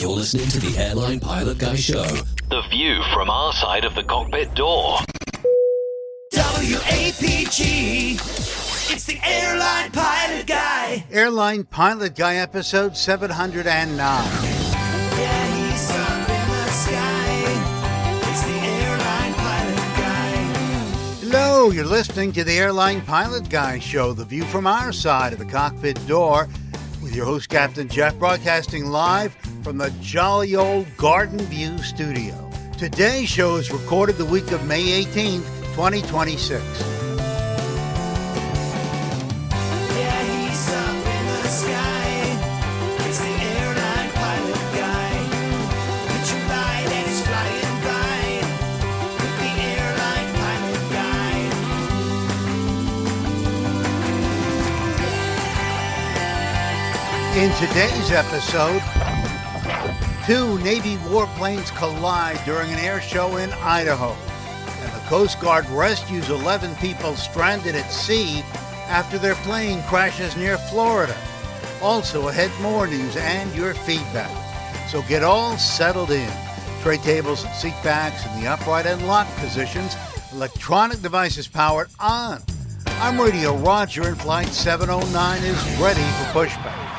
You're listening to the Airline Pilot Guy Show. The view from our side of the cockpit door. WAPG. It's the Airline Pilot Guy. Airline Pilot Guy, episode 709. Yeah, he's up in the sky. It's the Airline Pilot Guy. Hello, you're listening to the Airline Pilot Guy Show, the view from our side of the cockpit door, with your host, Captain Jeff, broadcasting live from the jolly old Garden View studio. Today's show is recorded the week of May 18th, 2026. Yeah, he's up in the sky. It's the Airline Pilot Guy. Picture light and he's flying by. With the Airline Pilot Guy. In today's episode, two Navy warplanes collide during an air show in Idaho, and the Coast Guard rescues 11 people stranded at sea after their plane crashes near Florida. Also ahead, more news and your feedback. So get all settled in. Tray tables and seat backs in the upright and lock positions. Electronic devices powered on. I'm Radio Roger, and Flight 709 is ready for pushback.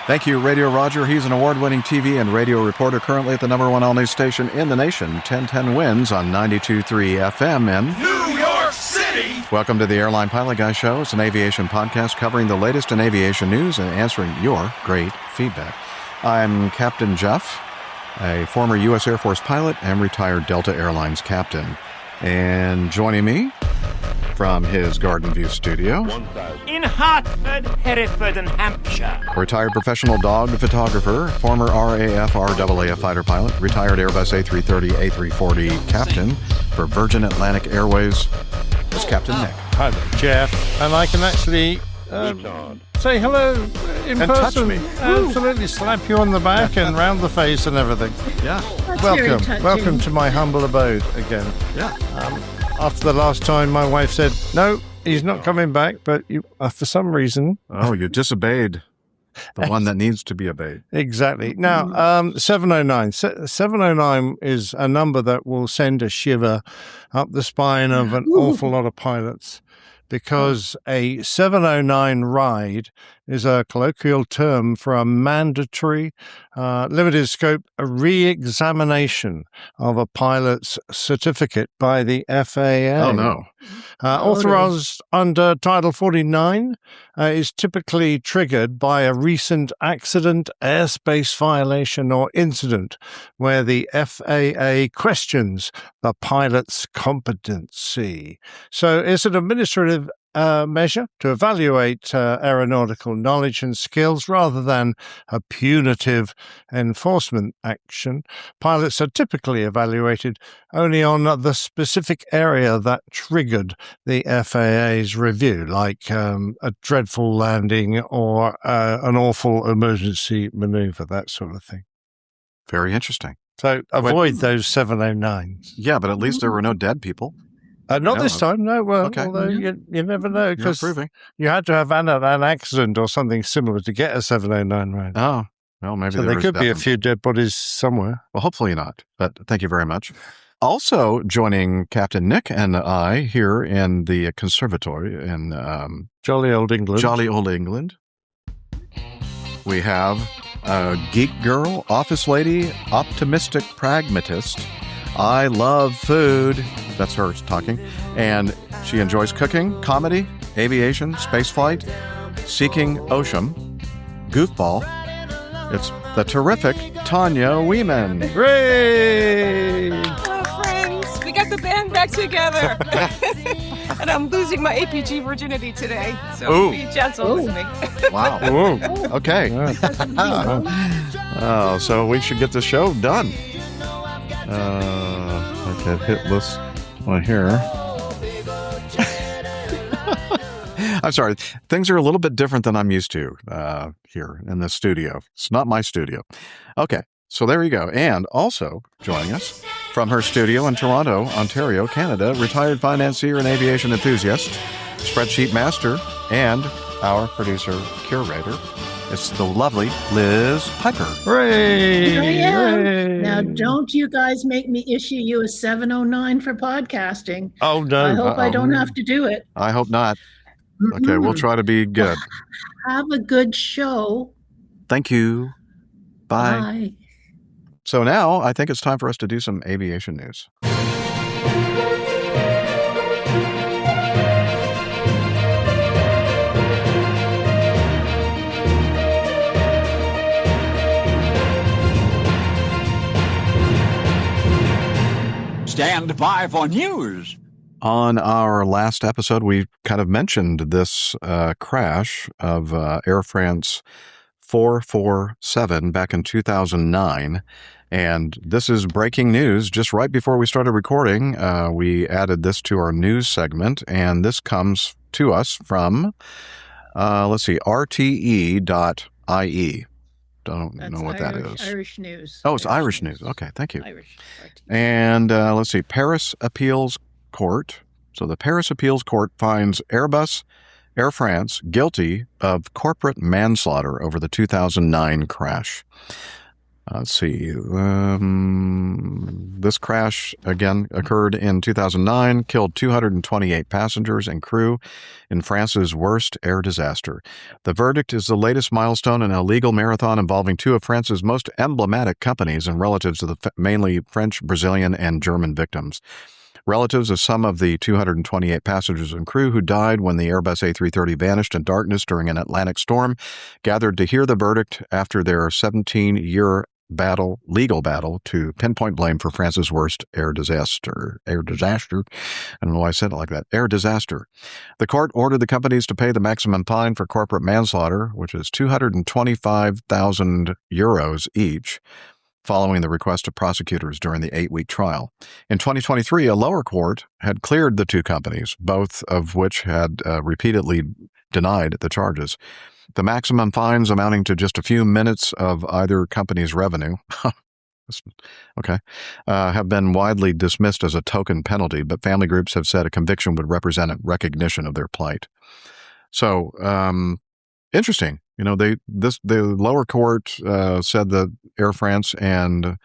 Thank you, Radio Roger. He's an award-winning TV and radio reporter currently at the number one all-news station in the nation, 1010 Wins on 92.3 FM in New York City! Welcome to the Airline Pilot Guy Show. It's an aviation podcast covering the latest in aviation news and answering your great feedback. I'm Captain Jeff, a former U.S. Air Force pilot and retired Delta Airlines captain. And joining me from his Garden View studio, in Hartford, Hereford, and Hampshire, retired professional dog photographer, former RAF, RAAF fighter pilot, retired Airbus A330, A340 captain for Virgin Atlantic Airways, is Captain Nick. Hi there, Jeff. And I can actually say hello in and person. Touch me. Absolutely, slap you on the back and round the face and everything. Yeah. Welcome to my humble abode again. Yeah. After the last time, my wife said, no, he's not coming back, but you, for some reason... Oh, you disobeyed the one that needs to be obeyed. Exactly. Now, 709. 709 is a number that will send a shiver up the spine of an awful lot of pilots, because a 709 ride is a colloquial term for a mandatory, limited scope re-examination of a pilot's certificate by the FAA. Oh, no. Authorized under Title 49, is typically triggered by a recent accident, airspace violation, or incident where the FAA questions the pilot's competency. So it's an administrative measure to evaluate aeronautical knowledge and skills rather than a punitive enforcement action. Pilots are typically evaluated only on the specific area that triggered the FAA's review, like a dreadful landing or an awful emergency maneuver, that sort of thing. Very interesting. So avoid those 709s. Yeah, but at least there were no dead people. Not this time, no. Well, Okay. Although you never know, because improving. you had to have an accident or something similar to get a 709 right. Oh, well, maybe So there was could be a definitely- few dead bodies somewhere. Well, hopefully not, but thank you very much. Also joining Captain Nick and I here in the conservatory in Jolly old England. jolly old England, we have a geek girl, office lady, optimistic pragmatist. I love food. That's her talking. And she enjoys cooking, comedy, aviation, spaceflight, seeking ocean, goofball. It's the terrific Tanya Weiman. Hooray! Hello, friends. We got the band back together. And I'm losing my APG virginity today. So Ooh. be gentle with me. Wow. Okay. Oh, so we should get the show done. Okay, hit this one here. I'm sorry. Things are a little bit different than I'm used to here in the studio. It's not my studio. Okay, so there you go. And also joining us from her studio in Toronto, Ontario, Canada, retired financier and aviation enthusiast, spreadsheet master, and our producer, Curator, It's the lovely Liz Piper. Hooray! Here I am. Hooray! Now, don't you guys make me issue you a 709 for podcasting. Oh, no. I hope I don't have to do it. I hope not. Okay, we'll try to be good. Have a good show. Thank you. Bye. Bye. So now I think it's time for us to do some aviation news. Stand by for news. On our last episode, we kind of mentioned this crash of Air France 447 back in 2009. And this is breaking news. Just right before we started recording, we added this to our news segment. And this comes to us from, RTE.ie. Don't know what that is. Irish news. Oh, it's Irish news. Okay, thank you. Irish. And Paris Appeals Court. So the Paris Appeals Court finds Airbus, Air France guilty of corporate manslaughter over the 2009 crash. Let's see. This crash, again, occurred in 2009, killed 228 passengers and crew in France's worst air disaster. The verdict is the latest milestone in a legal marathon involving two of France's most emblematic companies and relatives of the mainly French, Brazilian, and German victims. Relatives of some of the 228 passengers and crew who died when the Airbus A330 vanished in darkness during an Atlantic storm gathered to hear the verdict after their 17-year legal battle to pinpoint blame for France's worst air disaster. I don't know why I said it like that. Air disaster. The court ordered the companies to pay the maximum fine for corporate manslaughter, which is 225,000 euros each, following the request of prosecutors during the 8-week trial. In 2023, a lower court had cleared the two companies, both of which had repeatedly denied the charges. The maximum fines amounting to just a few minutes of either company's revenue have been widely dismissed as a token penalty, but family groups have said a conviction would represent a recognition of their plight. So, interesting. The lower court said that Air France and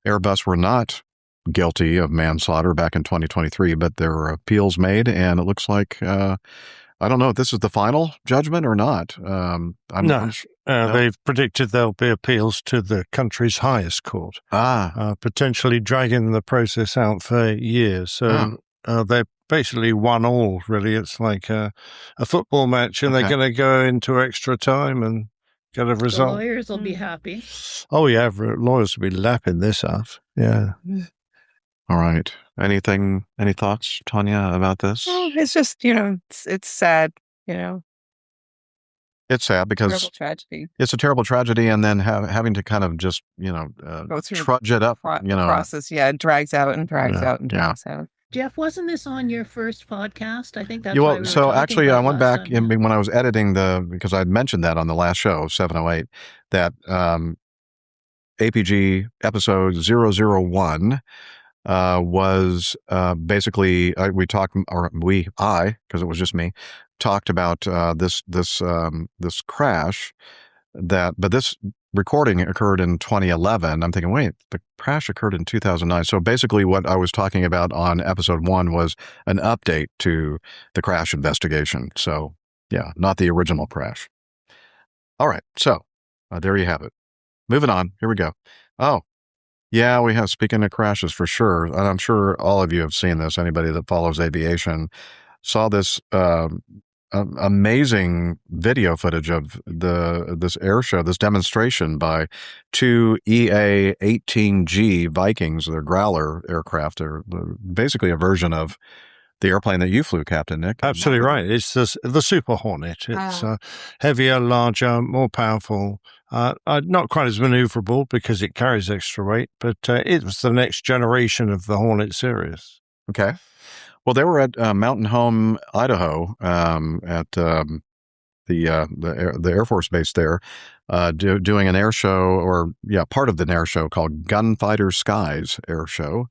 Airbus were not guilty of manslaughter back in 2023, but there were appeals made, and it looks like I don't know if this is the final judgment or not. They've predicted there'll be appeals to the country's highest court, potentially dragging the process out for years. So they've basically won all, really. It's like a football match, and they're going to go into extra time and get a result. The lawyers will be happy. Oh, yeah, lawyers will be lapping this up. Yeah. All right. Any thoughts, Tanya, about this? Well, it's just, it's sad, It's sad because terrible tragedy. It's a terrible tragedy, and then having to kind of just, go through trudge it up, process. Yeah, it drags out and drags out and drags out. Jeff, wasn't this on your first podcast? I think that's why actually, I went back when I was editing because I'd mentioned that on the last show, 708, that APG episode 001 was basically because it was just me, talked about this crash but this recording occurred in 2011. I'm thinking, wait, the crash occurred in 2009. So basically what I was talking about on episode 1 was an update to the crash investigation. So yeah, not the original crash. All right. So there you have it. Moving on. Here we go. Oh, yeah, we have, speaking of crashes for sure, and I'm sure all of you have seen this, anybody that follows aviation saw this amazing video footage of this air show, this demonstration by two EA-18G Vikings, they're Growler aircraft. They're basically a version of the airplane that you flew, Captain Nick. Absolutely right. It's the Super Hornet. It's heavier, larger, more powerful. Not quite as maneuverable because it carries extra weight, but it was the next generation of the Hornet series. Okay. Well, they were at Mountain Home, Idaho, at the Air Force Base there, doing an air show, part of the air show called Gunfighter Skies Air Show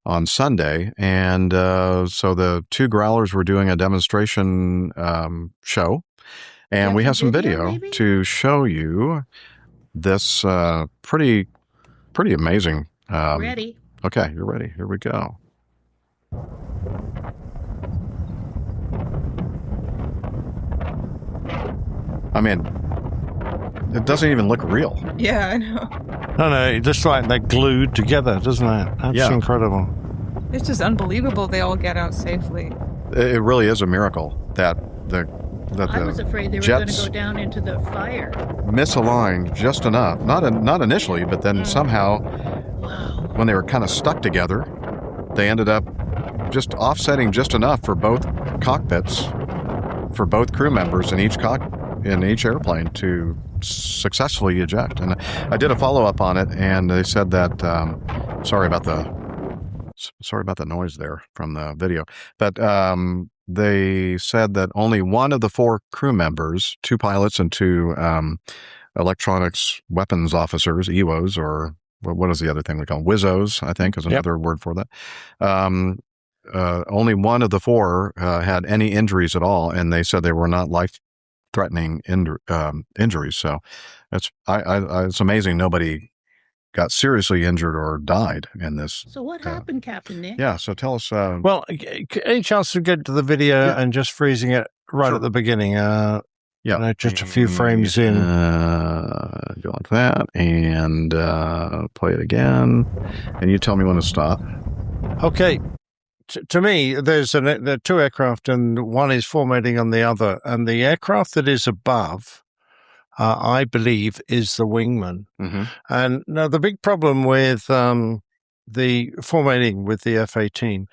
on Sunday. And so the two Growlers were doing a demonstration show. And we have some video, video to show you this pretty amazing. Ready? Okay, you're ready. Here we go. I mean, it doesn't even look real. Yeah, I know. No, it looks like they're glued together, doesn't it? That's incredible. It's just unbelievable they all get out safely. It really is a miracle that I was afraid they were going to go down into the fire. Misaligned just enough. Not initially, but then somehow, when they were kind of stuck together, they ended up just offsetting just enough for both cockpits, for both crew members in each airplane to successfully eject. And I did a follow-up on it, and they said that sorry about the noise there from the video, but they said that only one of the 4 crew members, 2 pilots and 2 electronics weapons officers, EWOs, or what is the other thing we call them? WIZOs, I think is another word for that. Only one of the 4 had any injuries at all, and they said they were not life-threatening injuries. So it's amazing nobody got seriously injured or died in this. So what happened, Captain Nick? Yeah, so tell us. Well, any chance to get to the video and just freezing it right at the beginning? Just a few frames in. Go like that and play it again. And you tell me when to stop. Okay. To me, there are 2 aircraft and one is formatting on the other. And the aircraft that is above, I believe, is the wingman. Mm-hmm. And now the big problem with the formatting with the F-18,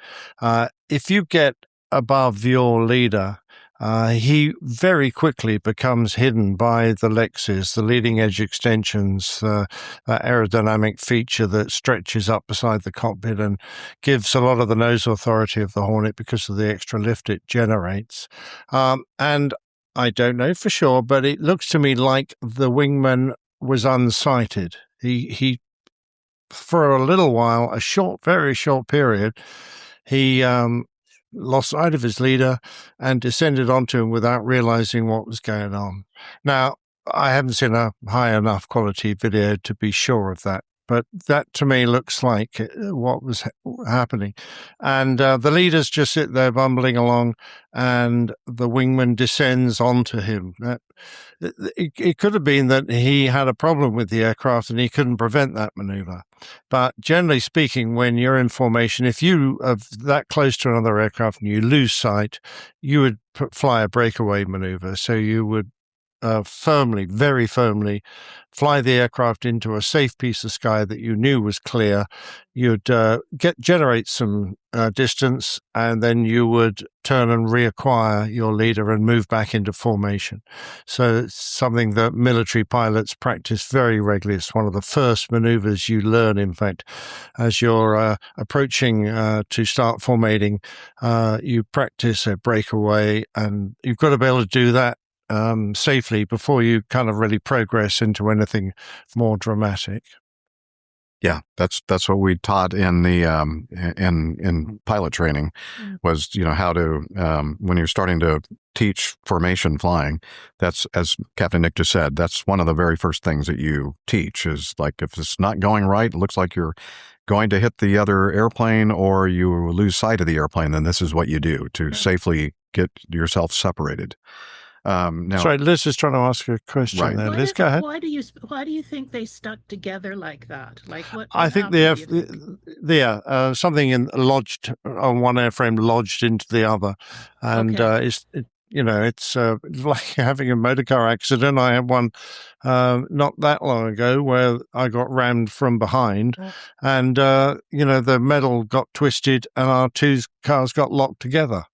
if you get above your leader, he very quickly becomes hidden by the Lexes, the leading edge extensions, that aerodynamic feature that stretches up beside the cockpit and gives a lot of the nose authority of the Hornet because of the extra lift it generates. And I don't know for sure, but it looks to me like the wingman was unsighted. He for a little while, very short period, he lost sight of his leader and descended onto him without realizing what was going on. Now, I haven't seen a high enough quality video to be sure of that, but that to me looks like what was happening. And the leaders just sit there bumbling along, and the wingman descends onto him. It could have been that he had a problem with the aircraft and he couldn't prevent that maneuver. But generally speaking, when you're in formation, if you are that close to another aircraft and you lose sight, you would fly a breakaway maneuver. So you would very firmly fly the aircraft into a safe piece of sky that you knew was clear. You'd generate some distance, and then you would turn and reacquire your leader and move back into formation. So it's something that military pilots practice very regularly. It's one of the first maneuvers you learn, in fact, as you're approaching to start formating. You practice a breakaway, and you've got to be able to do that safely before you kind of really progress into anything more dramatic. Yeah, that's what we taught in the in pilot training, was how to when you're starting to teach formation flying. That's, as Captain Nick just said, that's one of the very first things that you teach, is like, if it's not going right, it looks like you're going to hit the other airplane or you lose sight of the airplane, then this is what you do to safely get yourself separated. Now, sorry, Liz is trying to ask a question. Right. There. Liz, go ahead. Why do you think they stuck together like that? Like what? I think something lodged on one airframe lodged into the other, and it's like having a motor car accident. I had one not that long ago where I got rammed from behind, and the metal got twisted, and our 2 cars got locked together.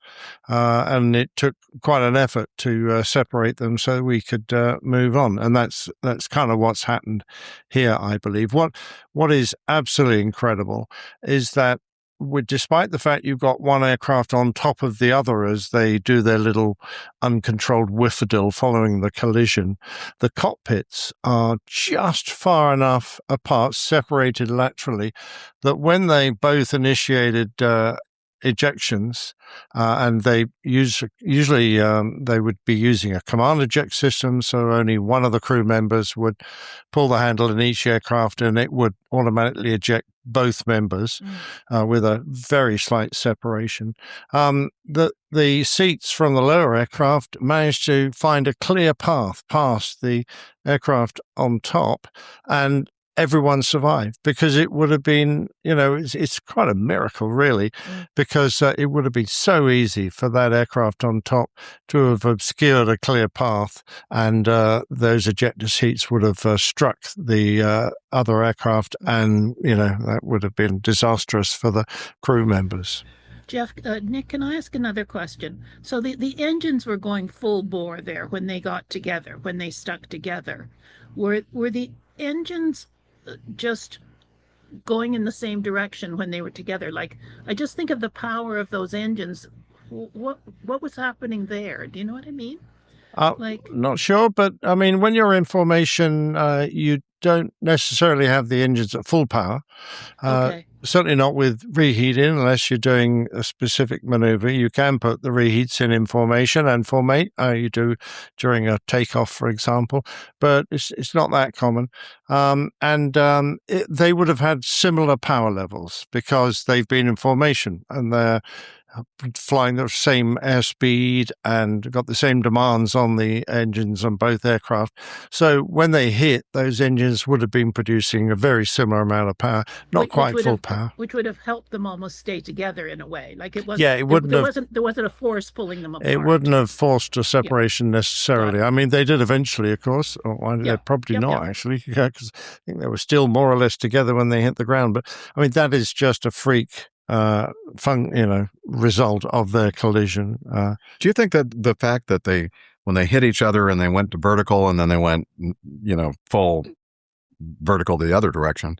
And it took quite an effort to separate them so we could move on. And that's kind of what's happened here, I believe. What is absolutely incredible is that despite the fact you've got one aircraft on top of the other as they do their little uncontrolled whiffadil following the collision, the cockpits are just far enough apart, separated laterally, that when they both initiated ejections, and they usually they would be using a command eject system, so only one of the crew members would pull the handle in each aircraft, and it would automatically eject both members with a very slight separation. The seats from the lower aircraft managed to find a clear path past the aircraft on top, and everyone survived, because it would have been, it's quite a miracle, really, because it would have been so easy for that aircraft on top to have obscured a clear path, and those ejector seats would have struck the other aircraft, and, that would have been disastrous for the crew members. Jeff, Nick, can I ask another question? So the engines were going full bore there when they got together, when they stuck together. Were the engines just going in the same direction when they were together? Like, I just think of the power of those engines. What was happening there? Do you know what I mean? Not sure, but I mean, when you're in formation, you don't necessarily have the engines at full power. Okay. Certainly not with reheating, unless you're doing a specific maneuver. You can put the reheats in formation and formate. You do during a takeoff, for example, but it's not that common. They would have had similar power levels because they've been in formation and they're flying the same airspeed and got the same demands on the engines on both aircraft. So when they hit, those engines would have been producing a very similar amount of power, not quite full power. Which would have helped them almost stay together in a way. Like it wasn't. Yeah, it wouldn't there wasn't a force pulling them apart. It wouldn't have forced a separation necessarily. I mean, they did eventually, of course. They're probably not actually, because I think they were still more or less together when they hit the ground. But I mean, that is just a freak result of their collision. Do you think that the fact that when they hit each other and they went to vertical and then they went, full vertical the other direction,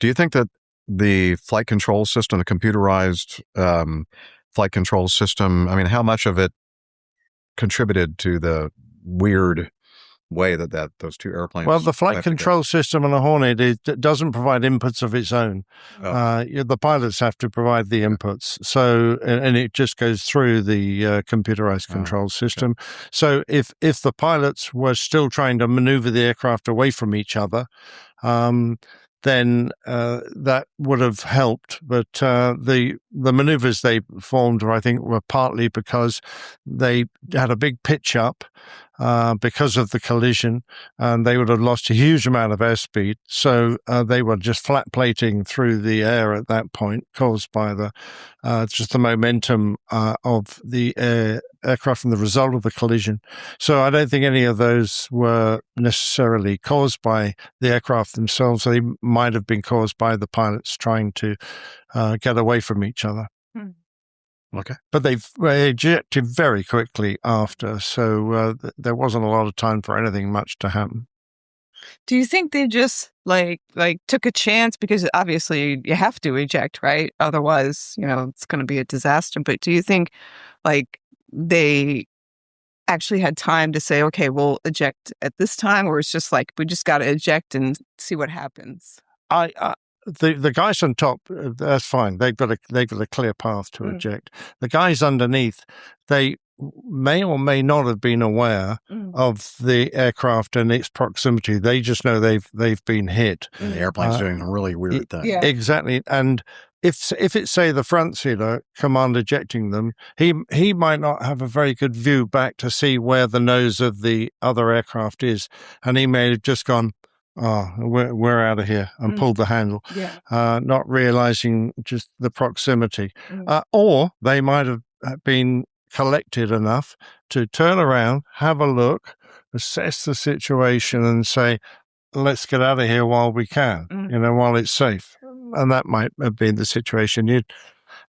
do you think that the flight control system, the computerized flight control system, I mean, how much of it contributed to the weird way that those two airplanes? Well, the flight control system on a Hornet it doesn't provide inputs of its own. The pilots have to provide the inputs. So, and it just goes through the computerized control system. Okay. So if the pilots were still trying to maneuver the aircraft away from each other, then that would have helped. But the maneuvers they formed, I think, were partly because they had a big pitch up because of the collision, and they would have lost a huge amount of airspeed. So they were just flat plating through the air at that point, caused by just the momentum of the aircraft and the result of the collision. So I don't think any of those were necessarily caused by the aircraft themselves. They might have been caused by the pilots trying to get away from each other. Okay. But they ejected very quickly after, so there wasn't a lot of time for anything much to happen. Do you think they just like took a chance, because obviously you have to eject, right? Otherwise, it's going to be a disaster. But do you think they actually had time to say, okay, we'll eject at this time, or it's just like we just got to eject and see what happens? The guys on top, that's fine. They've got a clear path to eject. The guys underneath, they may or may not have been aware of the aircraft and its proximity. They just know they've been hit. And the airplane's doing a really weird thing. Yeah. Exactly. And if it's, say, the front seater command ejecting them, he might not have a very good view back to see where the nose of the other aircraft is. And he may have just gone, we're out of here, and pulled the handle, not realizing just the proximity. Or they might have been collected enough to turn around, have a look, assess the situation, and say, let's get out of here while we can, while it's safe. And that might have been the situation. You'd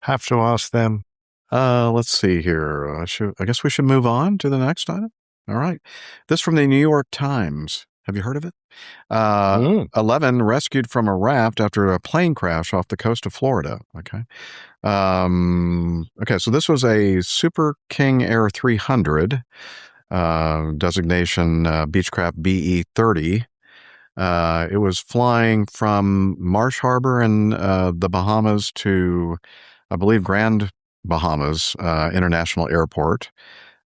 have to ask them. Let's see here. I guess we should move on to the next item. All right. This from the New York Times. Have you heard of it? 11 rescued from a raft after a plane crash off the coast of Florida. Okay. So this was a Super King Air 300, designation Beechcraft BE-30. It was flying from Marsh Harbor in the Bahamas to, I believe, Grand Bahamas International Airport.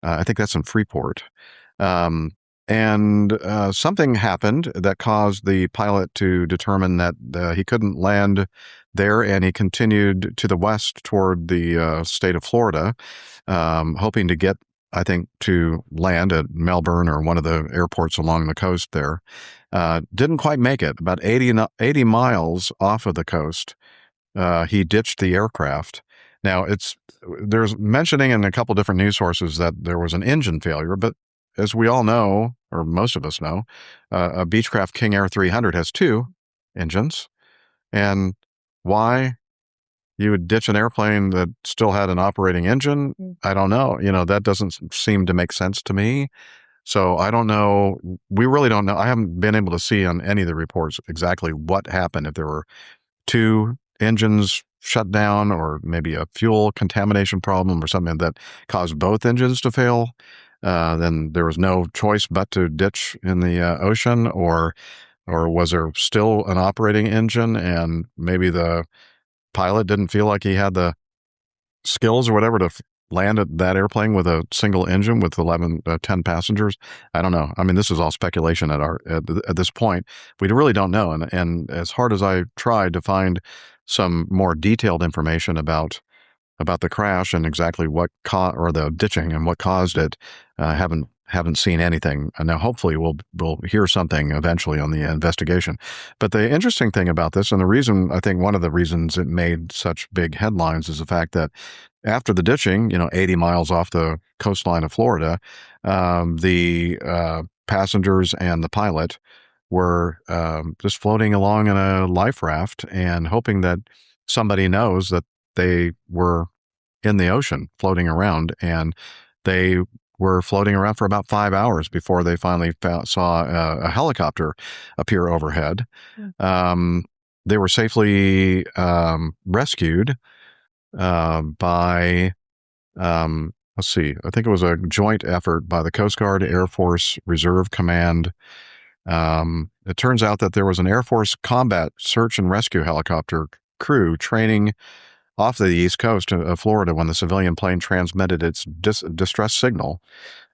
I think that's in Freeport. And something happened that caused the pilot to determine that he couldn't land there, and he continued to the west toward the state of Florida, hoping to get, I think, to land at Melbourne or one of the airports along the coast there. Didn't quite make it. About 80 miles off of the coast, he ditched the aircraft. Now, there's mentioning in a couple different news sources that there was an engine failure, but as we all know, or most of us know, a Beechcraft King Air 300 has 2 engines. And why you would ditch an airplane that still had an operating engine, I don't know. That doesn't seem to make sense to me. So I don't know. We really don't know. I haven't been able to see on any of the reports exactly what happened, if there were 2 engines shut down or maybe a fuel contamination problem or something that caused both engines to fail. Then there was no choice but to ditch in the ocean, or was there still an operating engine and maybe the pilot didn't feel like he had the skills or whatever to land that airplane with a single engine with 10 passengers? I don't know. I mean, this is all speculation at this point. We really don't know. And as hard as I tried to find some more detailed information about the crash and exactly what or the ditching and what caused it, haven't seen anything. And now hopefully we'll hear something eventually on the investigation. But the interesting thing about this, and the reason, I think one of the reasons it made such big headlines, is the fact that after the ditching, 80 miles off the coastline of Florida, the passengers and the pilot were just floating along in a life raft and hoping that somebody knows that they were in the ocean floating around. And they were floating around for about 5 hours before they finally saw a helicopter appear overhead. They were safely rescued by, let's see, I think it was a joint effort by the Coast Guard, Air Force Reserve Command. It turns out that there was an Air Force combat search and rescue helicopter crew training off the east coast of Florida when the civilian plane transmitted its distress signal.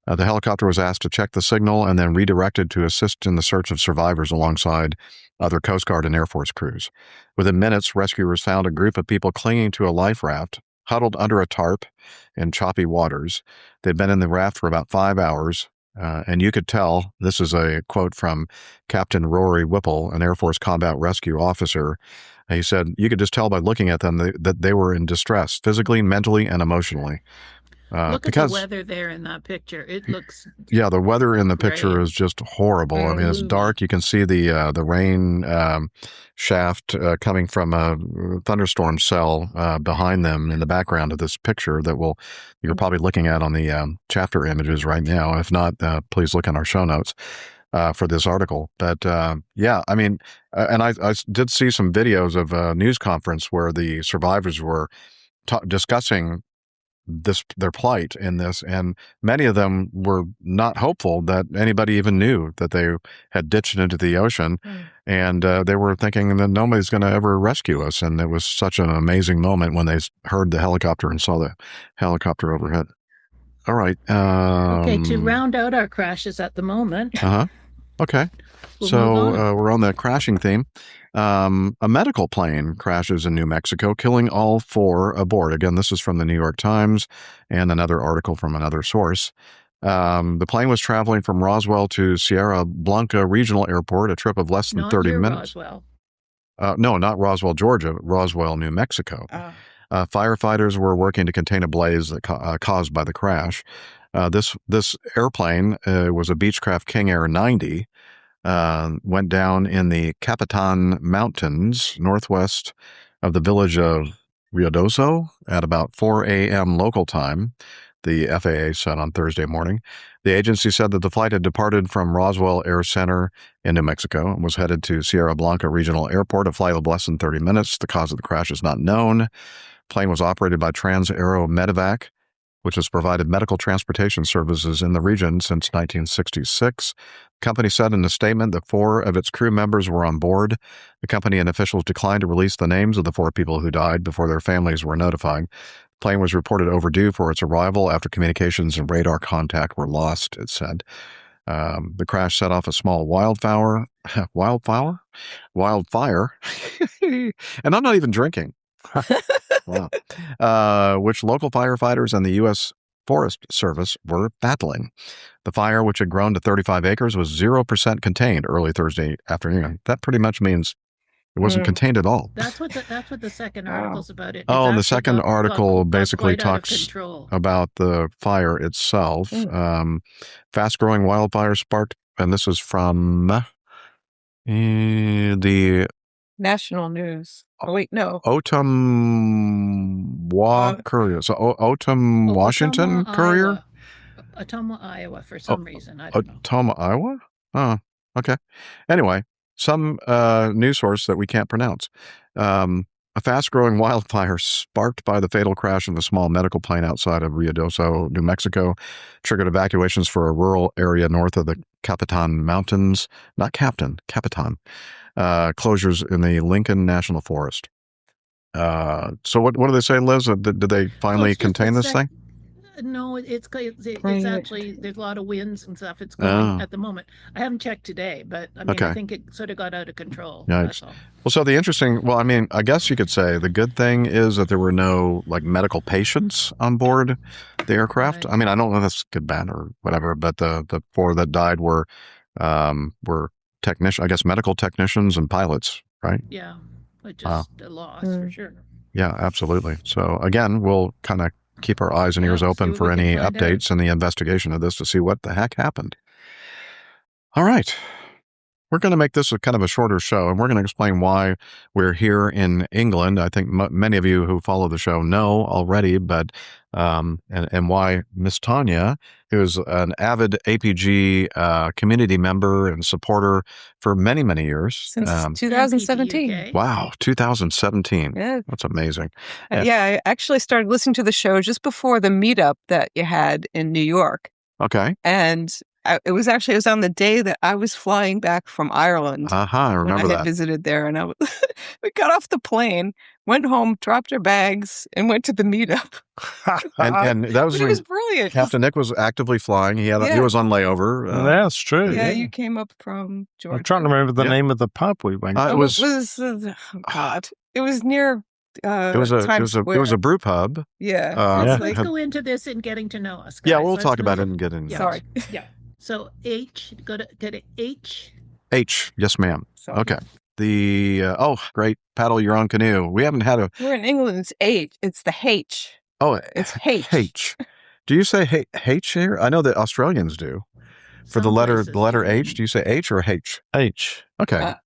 The helicopter was asked to check the signal and then redirected to assist in the search of survivors alongside other Coast Guard and Air Force crews. Within minutes, rescuers found a group of people clinging to a life raft, huddled under a tarp in choppy waters. They'd been in the raft for about 5 hours, and you could tell, this is a quote from Captain Rory Whipple, an Air Force combat rescue officer. He said, you could just tell by looking at them that they were in distress, physically, mentally, and emotionally. Look at the weather there in that picture. It looks the weather in the picture is just horrible. I mean, it's dark. You can see the rain shaft coming from a thunderstorm cell behind them in the background of this picture that you're probably looking at on the chapter images right now. If not, please look in our show notes for this article. But I mean, and I did see some videos of a news conference where the survivors were discussing their plight in this, and many of them were not hopeful that anybody even knew that they had ditched into the ocean, and they were thinking that nobody's going to ever rescue us. And it was such an amazing moment when they heard the helicopter and saw the helicopter overhead. All right. Okay, to round out our crashes at the moment. Okay. We're on the crashing theme. A medical plane crashes in New Mexico, killing all 4 aboard. Again, this is from the New York Times and another article from another source. The plane was traveling from Roswell to Sierra Blanca Regional Airport, a trip of less than 30 minutes. Roswell. No, not Roswell, Georgia, Roswell, New Mexico. Firefighters were working to contain a blaze that caused by the crash. This airplane was a Beechcraft King Air 90. Went down in the Capitan Mountains, northwest of the village of Ruidoso at about 4 a.m. local time, the FAA said on Thursday morning. The agency said that the flight had departed from Roswell Air Center in New Mexico and was headed to Sierra Blanca Regional Airport, a flight of less than 30 minutes. The cause of the crash is not known. Plane was operated by Trans-Aero Medevac, which has provided medical transportation services in the region since 1966. The company said in a statement that 4 of its crew members were on board. The company and officials declined to release the names of the 4 people who died before their families were notified. The plane was reported overdue for its arrival after communications and radar contact were lost, it said. The crash set off a small wildfire, and I'm not even drinking. Wow. Which local firefighters and the U.S. Forest Service were battling. The fire, which had grown to 35 acres, was 0% contained early Thursday afternoon. That pretty much means it wasn't contained at all. That's what the second article's about. It. Oh, and the It's actually second article basically quite out of talks control. about the fire itself. Fast-growing wildfire sparked, and this is from the National news. Oh, wait, no. Ottumwa Courier. So Otum, Washington Ottumwa, Courier? Iowa. Ottumwa, Iowa, for some reason. I don't know. Ottumwa, Iowa? Oh, okay. Anyway, some news source that we can't pronounce. A fast-growing wildfire sparked by the fatal crash of a small medical plane outside of Ruidoso, New Mexico, triggered evacuations for a rural area north of the Capitan Mountains. Not Captain, Capitan. Closures in the Lincoln National Forest. So what do they say, Liz? Did they finally contain this thing? No, it's actually, there's a lot of winds and stuff. It's going at the moment. I haven't checked today, but I mean, I think it sort of got out of control. That's all. Well, so I guess you could say the good thing is that there were no medical patients on board the aircraft. Right. I mean, I don't know if that's good, bad, or whatever, but the 4 that died were medical technicians and pilots, right? Yeah, just a loss for sure. Yeah, absolutely. So again, we'll kind of keep our eyes and ears open for any updates in the investigation of this to see what the heck happened. All right. We're going to make this a kind of a shorter show, and we're going to explain why we're here in England. I think many of you who follow the show know already, but and why Miss Tanya, who's an avid APG community member and supporter for many, many years. Since 2017. Wow, 2017. Yeah. That's amazing. I actually started listening to the show just before the meetup that you had in New York. Okay. And it was on the day that I was flying back from Ireland. I remember when I that. had visited there, and we got off the plane, went home, dropped our bags, and went to the meetup. and that was it was brilliant. Captain Nick was actively flying. He was on layover. That's true. Yeah, you came up from Georgia. I'm trying to remember the name of the pub we went to. It was near. It was a brew pub. Yeah. Let's go into this and getting to know us, guys. Yeah, we'll talk about it and get in. Sorry. Yeah. So go to H. H, yes, ma'am. Sorry. Okay. The great, paddle your own canoe. We haven't had We're in England. It's H. It's the H. Oh, it's H. H. Do you say H here? I know that Australians do. For the letter H, do you say H or H? H. Okay. I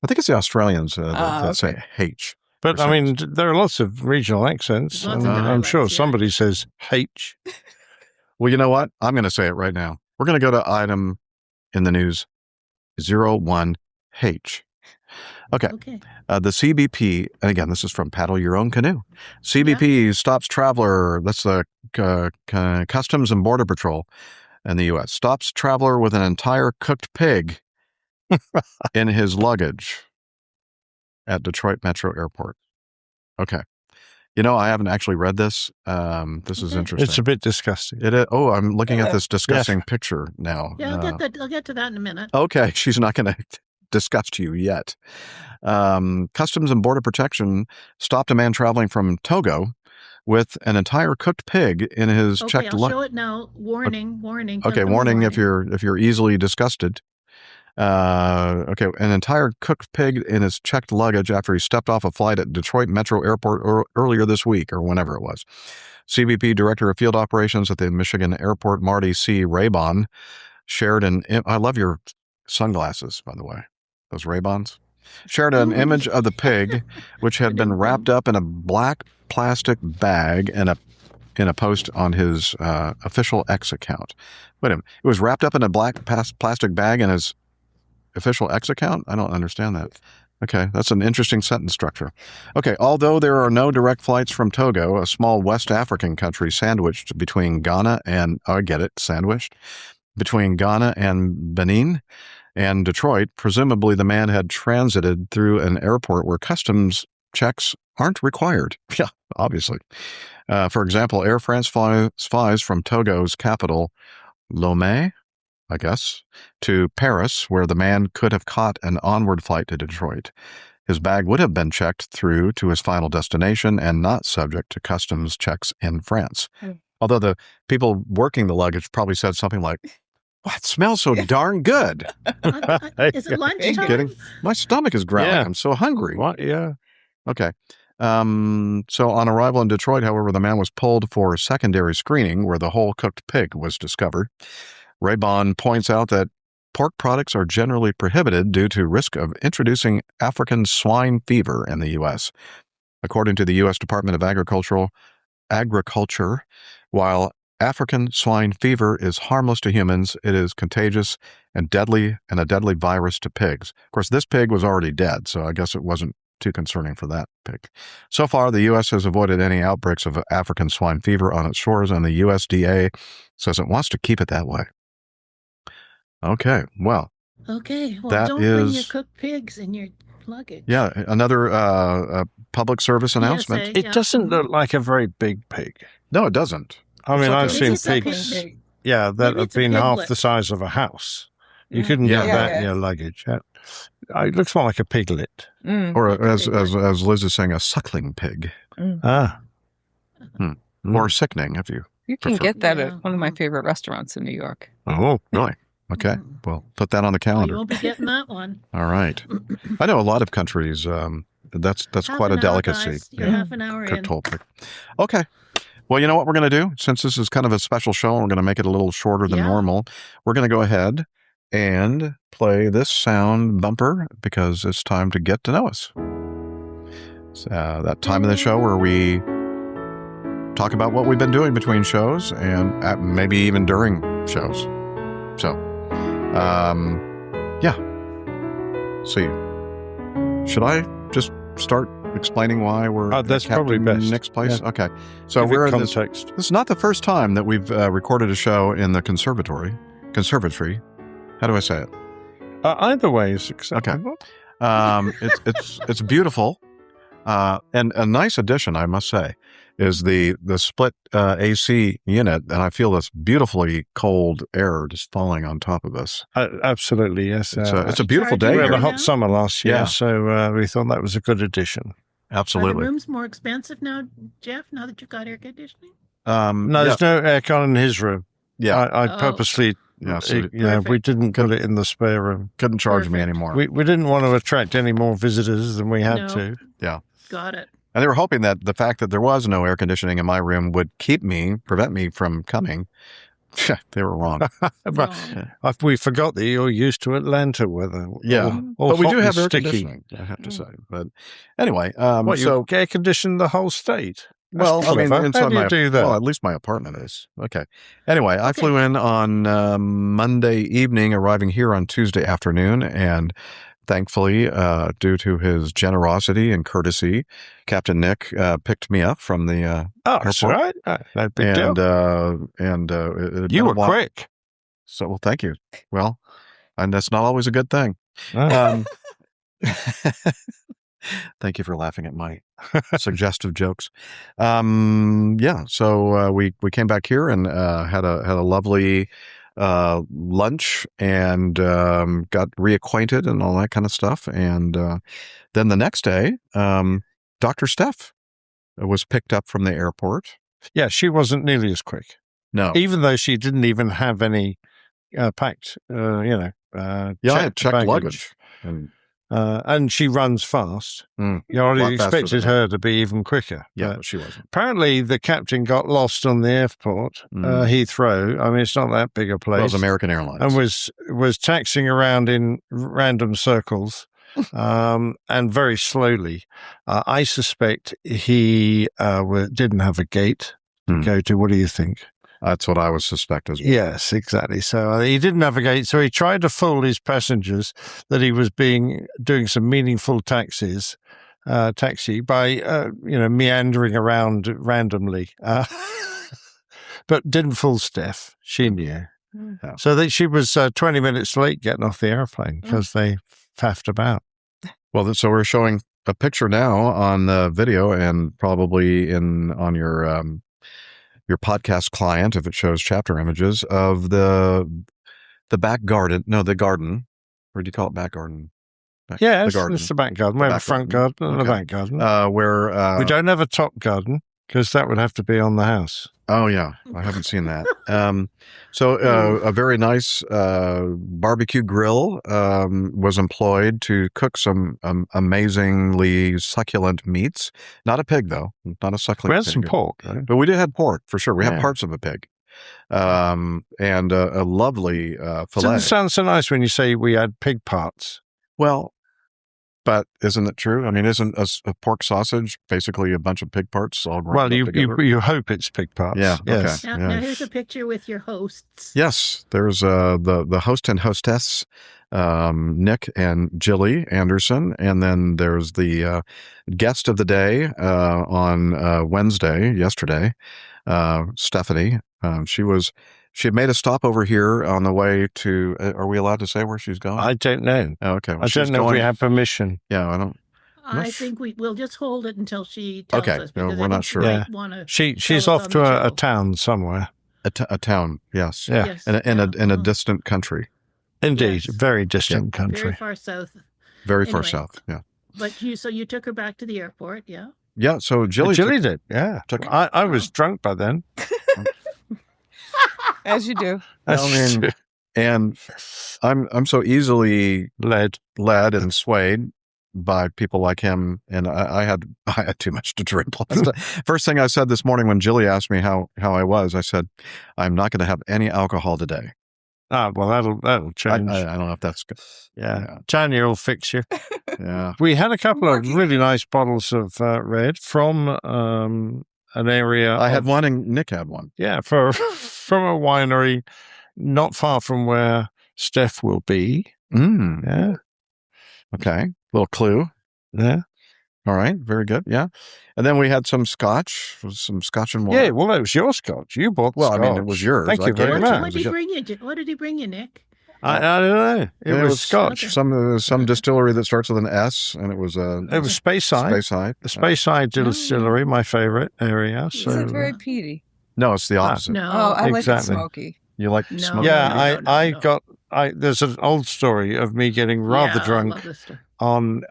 think it's the Australians that say H. But I mean, there are lots of regional accents. I'm sure somebody says H. Well, you know what? I'm going to say it right now. We're going to go to item in the news 01H. Okay. The CBP, and again, this is from Paddle Your Own Canoe. CBP stops traveler, that's the Customs and Border Patrol in the U.S., stops traveler with an entire cooked pig in his luggage at Detroit Metro Airport. Okay. I haven't actually read this. This is interesting. It's a bit disgusting. I'm looking at this disgusting picture now. Yeah, I'll get to that in a minute. Okay, she's not going to disgust you yet. Customs and Border Protection stopped a man traveling from Togo with an entire cooked pig in his checked luggage. I'll show it now. Warning. Okay, warning if you're easily disgusted. An entire cooked pig in his checked luggage after he stepped off a flight at Detroit Metro Airport earlier this week, or whenever it was. CBP Director of Field Operations at the Michigan Airport, Marty C. Raybon, shared I love your sunglasses, by the way, those Raybons. Shared an image of the pig, which had been wrapped up in a black plastic bag in a post on his official X account. Wait a minute. It was wrapped up in a black plastic bag in his official X account? I don't understand that. Okay, that's an interesting sentence structure. Okay, although there are no direct flights from Togo, a small West African country sandwiched between Ghana and, oh, I get it, sandwiched, between Ghana and Benin and Detroit, presumably the man had transited through an airport where customs checks aren't required. Yeah, obviously. For example, Air France flies from Togo's capital, Lomé, I guess, to Paris, where the man could have caught an onward flight to Detroit. His bag would have been checked through to his final destination and not subject to customs checks in France. Although the people working the luggage probably said something like, "Wow, it smells so darn good." Is it lunchtime? My stomach is growling. Yeah. I'm so hungry. What? Yeah. Okay. So on arrival in Detroit, however, the man was pulled for a secondary screening where the whole cooked pig was discovered. Raybon points out that pork products are generally prohibited due to risk of introducing African swine fever in the U.S. According to the U.S. Department of Agriculture, while African swine fever is harmless to humans, it is contagious and a deadly virus to pigs. Of course, this pig was already dead, so I guess it wasn't too concerning for that pig. So far, the U.S. has avoided any outbreaks of African swine fever on its shores, and the USDA says it wants to keep it that way. Okay, well. Okay, well, that don't bring is- your cooked pigs in your luggage. Yeah, another public service announcement. PSA, It yeah. doesn't look like a very big pig. No, it doesn't. I mean, It's like I've a- seen It's a pigs, pig. that Maybe have it's a been half piglet. the size of a house. You Yeah. couldn't Yeah. get that in your luggage. It looks more like a piglet. Or as piglet. Liz is saying, a suckling pig. Ah, Or sickening, if you You can prefer. get that Yeah. at one of my favorite restaurants in New York. oh, Really? Okay, well, put that on the Well, you calendar. won't be getting that one. All right. I know a lot of countries, that's Half quite a an hour, delicacy. guys. You're half an hour in. Cooked whole pig. Okay. Well, you know what we're going to do? Since this is kind of a special show, and we're going to make it a little shorter than Yeah. normal. We're going to go ahead and play this sound bumper because it's time to get to know us. It's that time of the show where we talk about what we've been doing between shows and maybe even during shows. So, yeah. See, should I just start explaining why we're that's at probably Captain best. Nick's place? Yeah. Okay. So give it we're in this. context. This is not the first time that we've recorded a show in the conservatory. How do I say it? Either way is acceptable. It's beautiful, and a nice addition, I must say, is the split AC unit, and I feel this beautifully cold air just falling on top of us. Absolutely, yes. It's a beautiful day we had here. a hot summer last year, Yeah. so we thought that was a good addition. Are the Absolutely. rooms more expensive now, Jeff, now that you've got air conditioning? No, there's no aircon in his room. Yeah. I Oh. purposely, Yeah, so we Perfect. didn't put it in the spare room. couldn't charge me Perfect. anymore. We didn't want to attract any more visitors than we had No. to. Got it. And they were hoping that the fact that there was no air conditioning in my room would prevent me from coming. They were wrong. But we forgot that you're used to Atlanta weather. Yeah. Or But we hot do and have air sticky. conditioning, I have to say. But anyway, What, so you air condition the whole state? That's well, I mean, clever. inside How do you my do that? well, at least my apartment is okay. Anyway, I flew in on Monday evening, arriving here on Tuesday afternoon, and thankfully, due to his generosity and courtesy, Captain Nick picked me up from the that's all right. No big and deal. it had You been a were while. quick. So, well, thank you. Well, and that's not always a good thing. Ah. Thank you for laughing at my suggestive jokes. Yeah, so we came back here and had a lovely lunch and got reacquainted and all that kind of stuff. And then the next day, Dr. Steph was picked up from the airport. Yeah, she wasn't nearly as quick, No, even though she didn't even have any packed, yeah, I had checked baggage. luggage. And she runs fast. Mm. You already Lot faster expected than her to be even quicker. Yeah, But but she wasn't. apparently, the captain got lost on the airport, Heathrow. I mean, it's not that big a place. Well, it was American Airlines. And was taxiing around in random circles and very slowly. I suspect he didn't have a gate to go to. What do you think? That's what I would suspect as well. Yes, exactly. So he did navigate. So he tried to fool his passengers that he was doing some meaningful taxi by meandering around randomly, but didn't fool Steph. She knew. Yeah. So she was 20 minutes late getting off the airplane because they faffed about. Well, so we're showing a picture now on the video and probably on your podcast client, if it shows chapter images of the back garden. No, the garden. Or do you call it back garden? Yeah, the garden. It's the back garden. We have a front garden and a back garden. Where we don't have a top garden because that would have to be on the house. Oh, yeah. I haven't seen that. A very nice barbecue grill was employed to cook some amazingly succulent meats. Not a pig, though. Not a succulent We had pig. some pork, right? But we did have pork, for sure. We had Yeah. parts of a pig. And a lovely fillet. Doesn't sound so nice when you say we had pig parts. Well, but isn't it true? I mean, isn't a pork sausage basically a bunch of pig parts all ground Well, up you together? hope it's pig parts. Yeah, Yes. okay. Now here's a picture with your hosts. Yes, there's the host and hostess, Nick and Jilly Anderson, and then there's the guest of the day on Wednesday, yesterday, Stephanie. She had made a stop over here on the way to. Are we allowed to say where she's going? I don't know. Oh, okay, well, I don't know if we have permission. Yeah, I don't. I think we'll just hold it until she tells Okay, us. no, Because we're I not think sure. She Yeah. might wanna She's tell us off on to the a show. town somewhere. A town, yes. Yeah. Yes, In a distant country, Indeed, Yes. very distant very country. far south. very far Anyway. south. Yeah, But you took her back to the airport, yeah? yeah. So Jilly did, yeah. took- I was drunk by then. As you do. I mean, and I'm so easily led and swayed by people like him, and I had too much to drink last night. First thing I said this morning when Jilly asked me how I was, I said, I'm not going to have any alcohol today. Well, that'll change. I don't know if that's good. Yeah. Tanya will fix you. Yeah. We had a couple of really nice bottles of red from an area. I had one and Nick had one. Yeah, from a winery not far from where Steph will be. Yeah. Okay. Little clue. Yeah. All right. Very good. Yeah. And then we had some scotch and water. Yeah, well, it was your scotch. You bought Well, scotch. I mean, it was yours. Thank I you gave very it to much. you. What did he bring you? What did he bring you, Nick? I don't know. It And was scotch. Some distillery that starts with an S, and it was Speyside. Speyside. The Speyside Distillery, my favorite area. So, Is it very peaty? No, it's the opposite. No. Oh, I like it exactly. smoky. You like No. smoky? yeah, No. there's an old story of me getting rather Yeah, I drunk love this story. on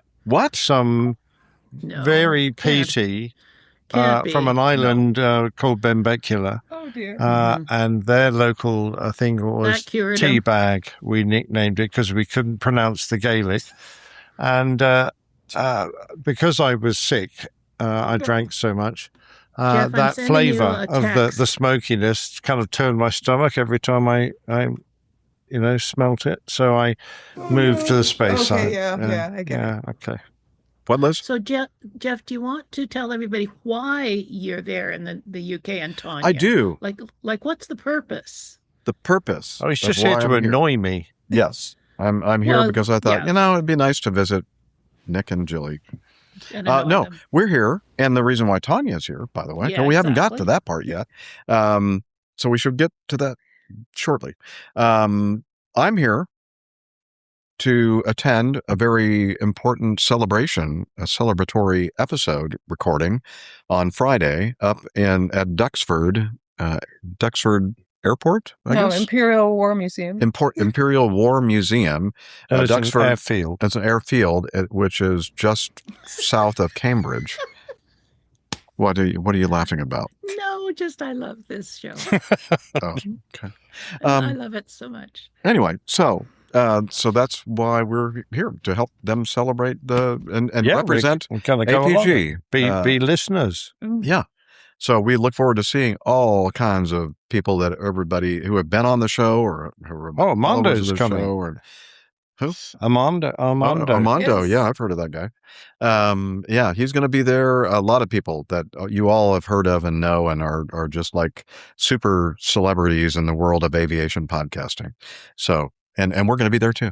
some No, very can't- peaty can't be. from an No. island called Benbecula. Oh, dear. And their local thing was That Curator. tea bag. We nicknamed it because we couldn't pronounce the Gaelic. And because I was sick, I drank so much. Jeff, I'm That sending flavor you a of text. the smokiness kind of turned my stomach every time I smelt it. So I moved to the space Okay, side. yeah, I get it. Yeah, okay. What, Liz? So, Jeff, do you want to tell everybody why you're there in the UK and Tanya? I do. Like, what's the purpose? The purpose. Oh, he's of just here why to I'm annoy me. Yes, I'm here Well, because I thought yeah. it'd be nice to visit Nick and Jilly. And annoy No, them. we're here, and the reason why Tanya's here, by the way, Yeah, we haven't got to exactly. that part yet. So we should get to that shortly. I'm here to attend a very important celebration, a celebratory episode recording on Friday up at Duxford Airport, I No, guess? Imperial War Museum. Imperial War Museum. That is an Duxford airfield. It's an airfield, which is just south of Cambridge. What are you laughing about? No, just I love this show. Oh, okay. I love it so much. Anyway, so that's why we're here to help them celebrate and represent we kind of go along. APG. Be listeners. Yeah. So we look forward to seeing all kinds of people everybody who have been on the show or who are Oh, followers Mondo's of the coming. show, or Who? Armando. Armando. Yes. Yeah, I've heard of that guy. Yeah, he's going to be there. A lot of people that you all have heard of and know and are just like super celebrities in the world of aviation podcasting. So, and we're going to be there too.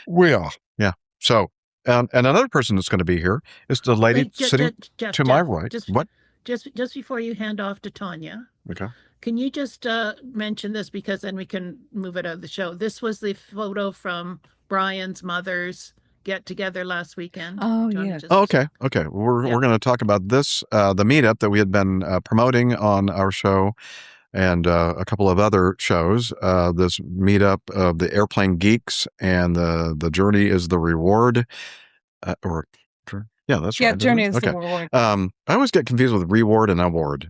We are. Yeah. So, and another person that's going to be here is the lady Wait, sitting Jeff, to my right. Just, What? Just before you hand off to Tanya, Okay. can you just mention this, because then we can move it out of the show. This was the photo from Brian's mother's get together last weekend. Oh, Tanya yeah. just- Oh, okay. Okay. We're going to talk about this, the meetup that we had been promoting on our show and a couple of other shows. This meetup of the Airplane Geeks and the Journey is the Reward. Yeah, that's right. Yeah, Journey isn't is it? the reward. I always get confused with reward and award.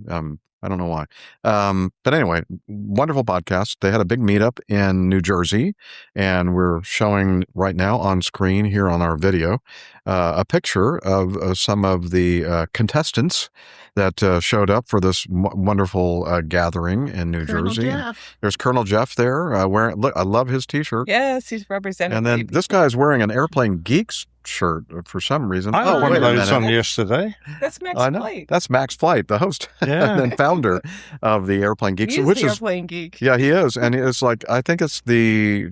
I don't know why. But anyway, wonderful podcast. They had a big meetup in New Jersey, and we're showing right now on screen here on our video a picture of some of the contestants that showed up for this wonderful gathering in New Colonel Jersey. Jeff. There's Colonel Jeff there wearing. Look, I love his T-shirt. Yes, he's representing. And then this guy's wearing an Airplane Geeks shirt for some reason. I had one wait of a those minute. on yesterday. That's Max I know. Flight. That's Max Flight, the host Yeah. and founder of the Airplane Geeks, He's which the is airplane geek. yeah, he is, and it's like I think it's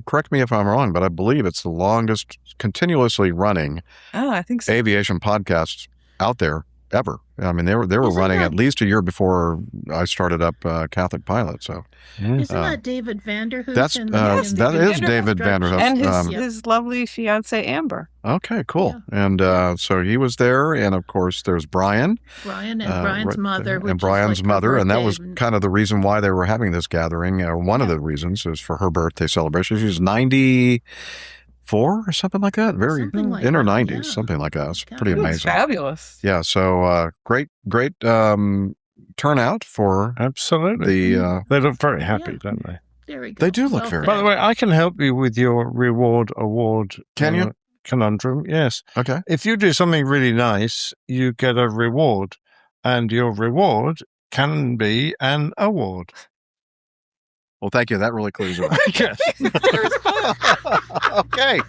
correct me if I'm wrong, but I believe it's the longest continuously running Oh, I think so. aviation podcast out there ever. I mean, they were Isn't running that- at least a year before I started up Catholic Pilot. So Isn't that David Vanderhoof? that's in Yes, that David is David Vanderhoof. And his, Um, his lovely fiance Amber. Okay, cool. And so he was there, and of course there's Brian. Brian and Brian's right mother. there, which and is Brian's like her mother, and that was birthday. kind of the reason why they were having this gathering. One of the reasons is for her birthday celebration. She's 94 or something like that. Very Something like in her that, 90s, yeah. something like that. It's Yeah. pretty He looks amazing. fabulous. Yeah. So great turnout for Absolutely. the. They look very happy, Yeah. don't they? There we go. They do look Well very. By the way, I can help you with your reward award. Can you? Conundrum. Yes. Okay. If you do something really nice, you get a reward, and your reward can be an award. Well, thank you. That really clears it up. Yes. Okay.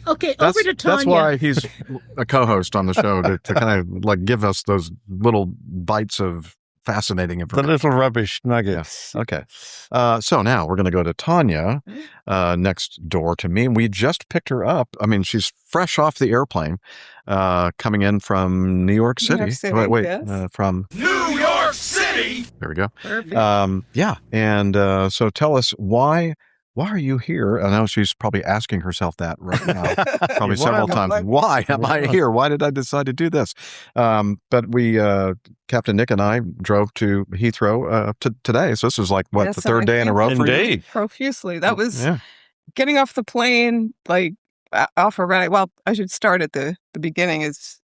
Okay, That's, over to Tanya. that's why he's a co-host on the show to kind of like give us those little bites of fascinating The information. little rubbish nuggets. Okay. So now we're going to go to Tanya next door to me. We just picked her up. I mean, she's fresh off the airplane coming in from New York City. York City, wait, yes. from New York City! there we go. Perfect. Yeah. And so tell us why are you here? I know she's probably asking herself that right now, probably Why several am I- times. Why am I here? Why did I decide to do this? But we, Captain Nick and I drove to Heathrow today. So this is like, what, Yes, the third I day in a think- row for you? Indeed. Profusely. That was Yeah. getting off the plane, like off already. Well, I should start at the beginning. Is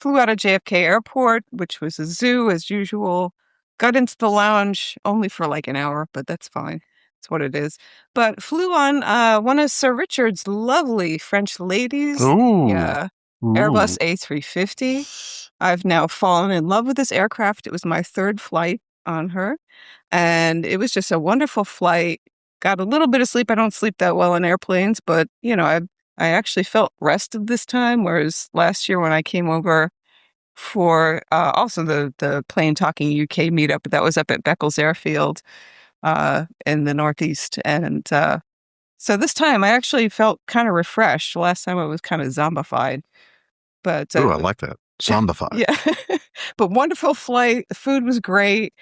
flew out of JFK Airport, which was a zoo as usual. Got into the lounge only for like an hour, but that's fine. It's what it is. But flew on one of Sir Richard's lovely French ladies. Ooh. Yeah. Ooh. Airbus A350. I've now fallen in love with this aircraft. It was my third flight on her. And it was just a wonderful flight. Got a little bit of sleep. I don't sleep that well in airplanes, but I actually felt rested this time. Whereas last year when I came over for also the Plane Talking UK meetup, that was up at Beccles Airfield in the Northeast. And so this time I actually felt kind of refreshed. Last time I was kind of zombified. But Ooh, I like that. Zombified. yeah. But wonderful flight. The food was great.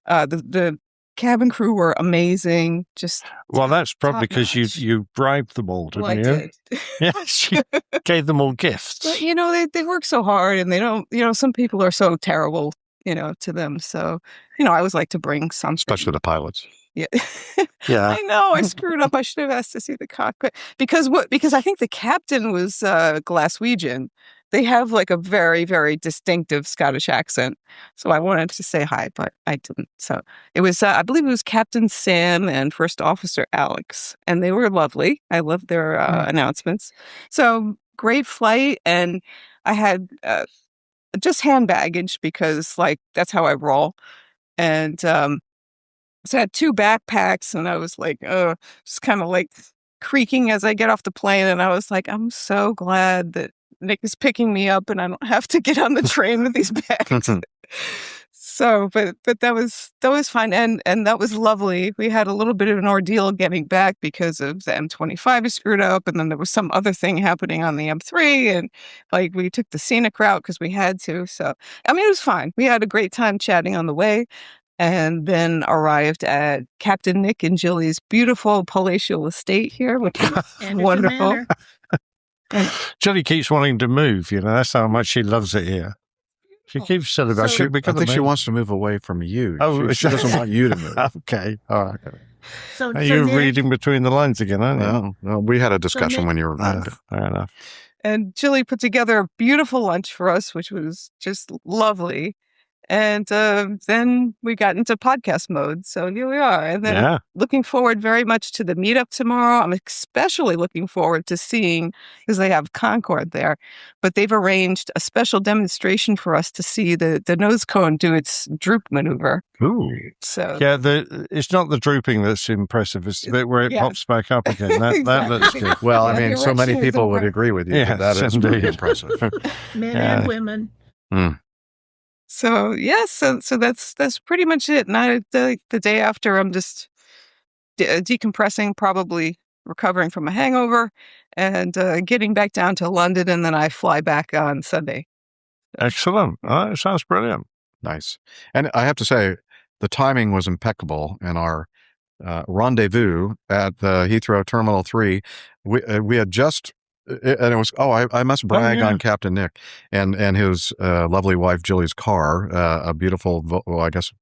The cabin crew were amazing. Just Well, that's probably Top because notch. you bribed them all, didn't well, I you? did. Yes, you gave them all gifts. But they work so hard, and they don't. Some people are so terrible. To them. So I always like to bring something. Especially the pilots. Yeah. Yeah. I know. I screwed up. I should have asked to see the cockpit because I think the captain was Glaswegian. They have like a very, very distinctive Scottish accent. So I wanted to say hi, but I didn't. So it was, I believe it was Captain Sam and First Officer Alex, and they were lovely. I loved their announcements. So great flight. And I had just hand baggage because like, that's how I roll. And so I had two backpacks and I was like, just kind of like creaking as I get off the plane, and I was like, I'm so glad that Nick is picking me up and I don't have to get on the train with these bags. So, but that was fine, and that was lovely. We had a little bit of an ordeal getting back because of the M25 is screwed up, and then there was some other thing happening on the M3, and like we took the scenic route because we had to. So, I mean, it was fine. We had a great time chatting on the way, and then arrived at Captain Nick and Jilly's beautiful palatial estate here, which is wonderful. Jilly keeps wanting to move. That's how much she loves it here. She keeps saying about I think she wants to move away from you. Oh, she doesn't want you to move. Okay, all right. So You're Nick, reading between the lines again, aren't you? No, we had a discussion when you were fair enough. And Jilly put together a beautiful lunch for us, which was just lovely. And then we got into podcast mode. So here we are. And then looking forward very much to the meetup tomorrow. I'm especially looking forward to seeing, because they have Concord there, but they've arranged a special demonstration for us to see the nose cone do its droop maneuver. Ooh. So it's not the drooping that's impressive. It's the bit where it pops back up again. That Exactly. looks good. Well, I mean, so many people would agree with you. Yes, that is indeed. pretty impressive. men and women. So so that's pretty much it. And the day after, I'm just decompressing, probably recovering from a hangover, and getting back down to London, and then I fly back on Sunday. Excellent. Oh, it sounds brilliant. Nice. And I have to say, the timing was impeccable in our rendezvous at the Heathrow Terminal 3. We had just... And it was, I must brag on Captain Nick and his lovely wife, Jilly's car, a beautiful, I guess,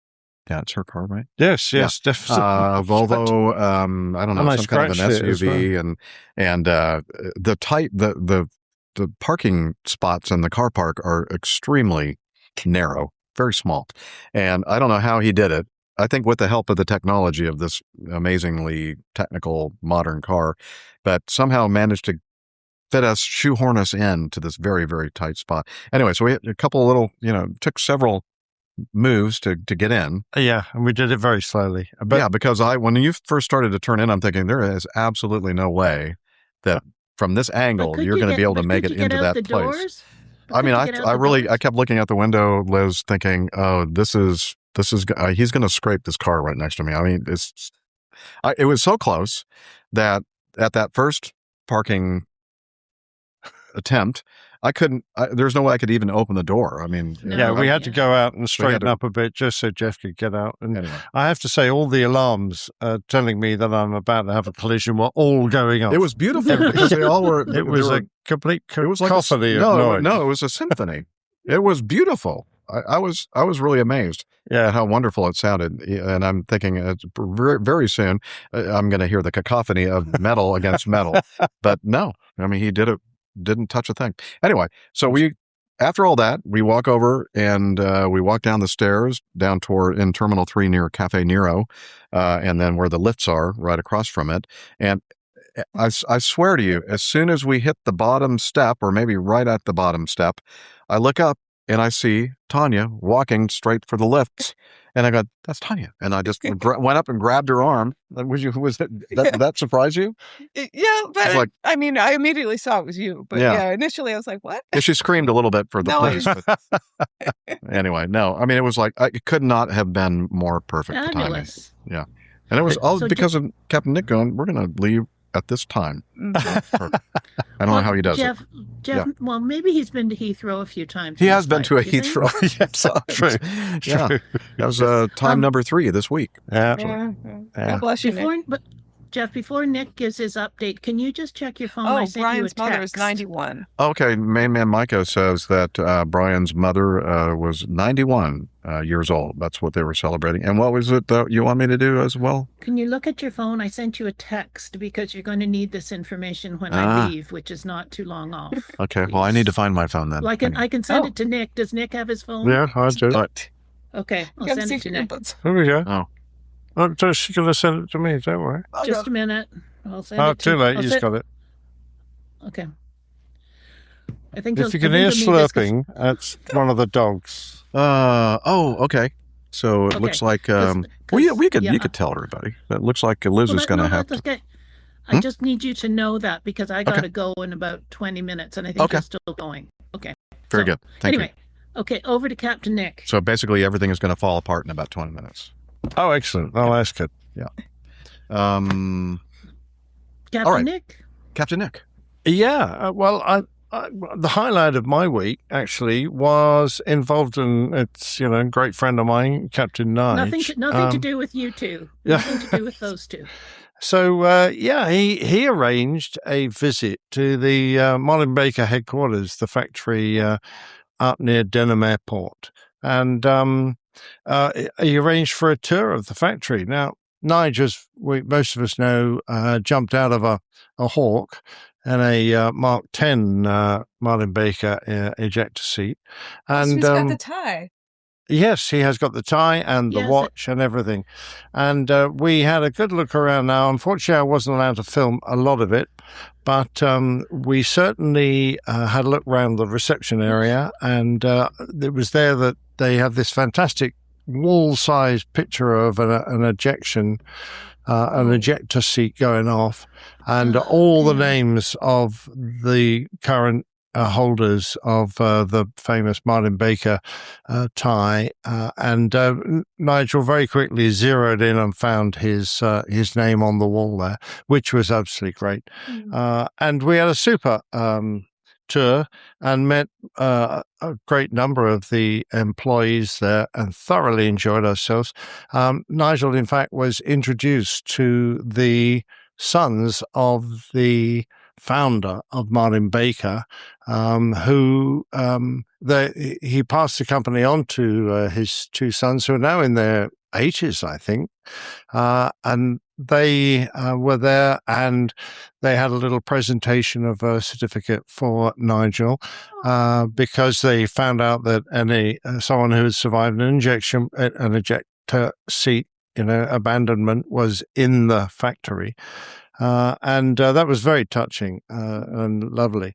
it's her car, right? Yes, definitely. Volvo, I don't know, some kind of an SUV. And the parking spots in the car park are extremely narrow, very small. And I don't know how he did it. I think with the help of the technology of this amazingly technical modern car, but somehow managed to shoehorn us into this very, very tight spot. Anyway, so we had a couple of little, took several moves to get in. Yeah, and we did it very slowly. Because when you first started to turn in, I'm thinking there is absolutely no way that from this angle you're going to be able to make it into that place. I mean, I kept looking out the window, Liz, thinking, oh, this is he's going to scrape this car right next to me. I mean, it was so close that at that first parking attempt, there's no way I could even open the door. I mean, we had to go out and straighten up a bit just so Jeff could get out. And anyway. I have to say, all the alarms telling me that I'm about to have a collision were all going off. It was beautiful because they all were. It was a complete cacophony of noise. No, it was a symphony. It was beautiful. I was really amazed at how wonderful it sounded. And I'm thinking very, very soon I'm going to hear the cacophony of metal against metal. But no, I mean, he didn't touch a thing. Anyway, so after all that, we walk over and we walk down the stairs down in Terminal 3 near Cafe Nero, and then where the lifts are right across from it. And I swear to you, as soon as we hit the bottom step, or maybe right at the bottom step, I look up and I see Tanya walking straight for the lifts. And I go, that's Tanya. And I just went up and grabbed her arm. That surprise you? Yeah, but I mean, I immediately saw it was you. But initially I was like, what? Yeah, she screamed a little bit for the place. But anyway, no. I mean, it was like, it could not have been more perfect timing. Yeah. And it was all because of Captain Nick going, we're going to leave at this time. I don't know how he does it. Jeff, well, maybe he's been to Heathrow a few times. He has been to a Heathrow. Yes, true. Yeah. That was time number 3 this week. Yeah. God bless you, Nick. Jeff, before Nick gives his update, can you just check your phone? Oh, I sent Brian's you a text. mother is 91. Okay, main man Micah says that Brian's mother was 91 years old. That's what they were celebrating. And what was it that you want me to do as well? Can you look at your phone? I sent you a text because you're going to need this information when I leave, which is not too long off. Okay, well, I need to find my phone then. Well, I can send it to Nick. Does Nick have his phone? Yeah, I do. Okay, I'll send it to Nick. Here we go. Oh. Oh, she's going to send it to me, don't worry. Just a minute. I'll send it to too late. You've got it. Okay. I think if you can hear slurping, that's one of the dogs. Okay. So it looks like you could tell everybody. It looks like Liz is going to have to. I just need you to know that because I got to go in about 20 minutes and I think you're still going. Okay. Very good. Thank you. Okay, over to Captain Nick. So basically everything is going to fall apart in about 20 minutes. Oh, excellent. Oh, that's good. Yeah. Captain Nick? Captain Nick. Yeah. The highlight of my week actually was involved in it's a great friend of mine, Captain Nige. Nothing to do with you two. Nothing to do with those two. So he arranged a visit to the Martin Baker headquarters, the factory up near Denham Airport, and he arranged for a tour of the factory. Now, Nige, as most of us know, jumped out of a Hawk and a Mark 10 Martin Baker ejector seat. And he's got the tie. Yes, he has got the tie and the watch and everything. And we had a good look around now. Unfortunately, I wasn't allowed to film a lot of it, but we certainly had a look around the reception area. And it was there that they have this fantastic wall-sized picture of an ejector seat going off, and all the names of the current holders of the famous Martin Baker tie, and Nigel very quickly zeroed in and found his name on the wall there, which was absolutely great. And we had a super tour and met a great number of the employees there and thoroughly enjoyed ourselves. Nigel, in fact, was introduced to the sons of the founder of Martin Baker, who he passed the company on to his two sons, who are now in their 80s, I think. And they were there, and they had a little presentation of a certificate for Nigel because they found out that someone who had survived an ejector seat, abandonment was in the factory. And that was very touching and lovely.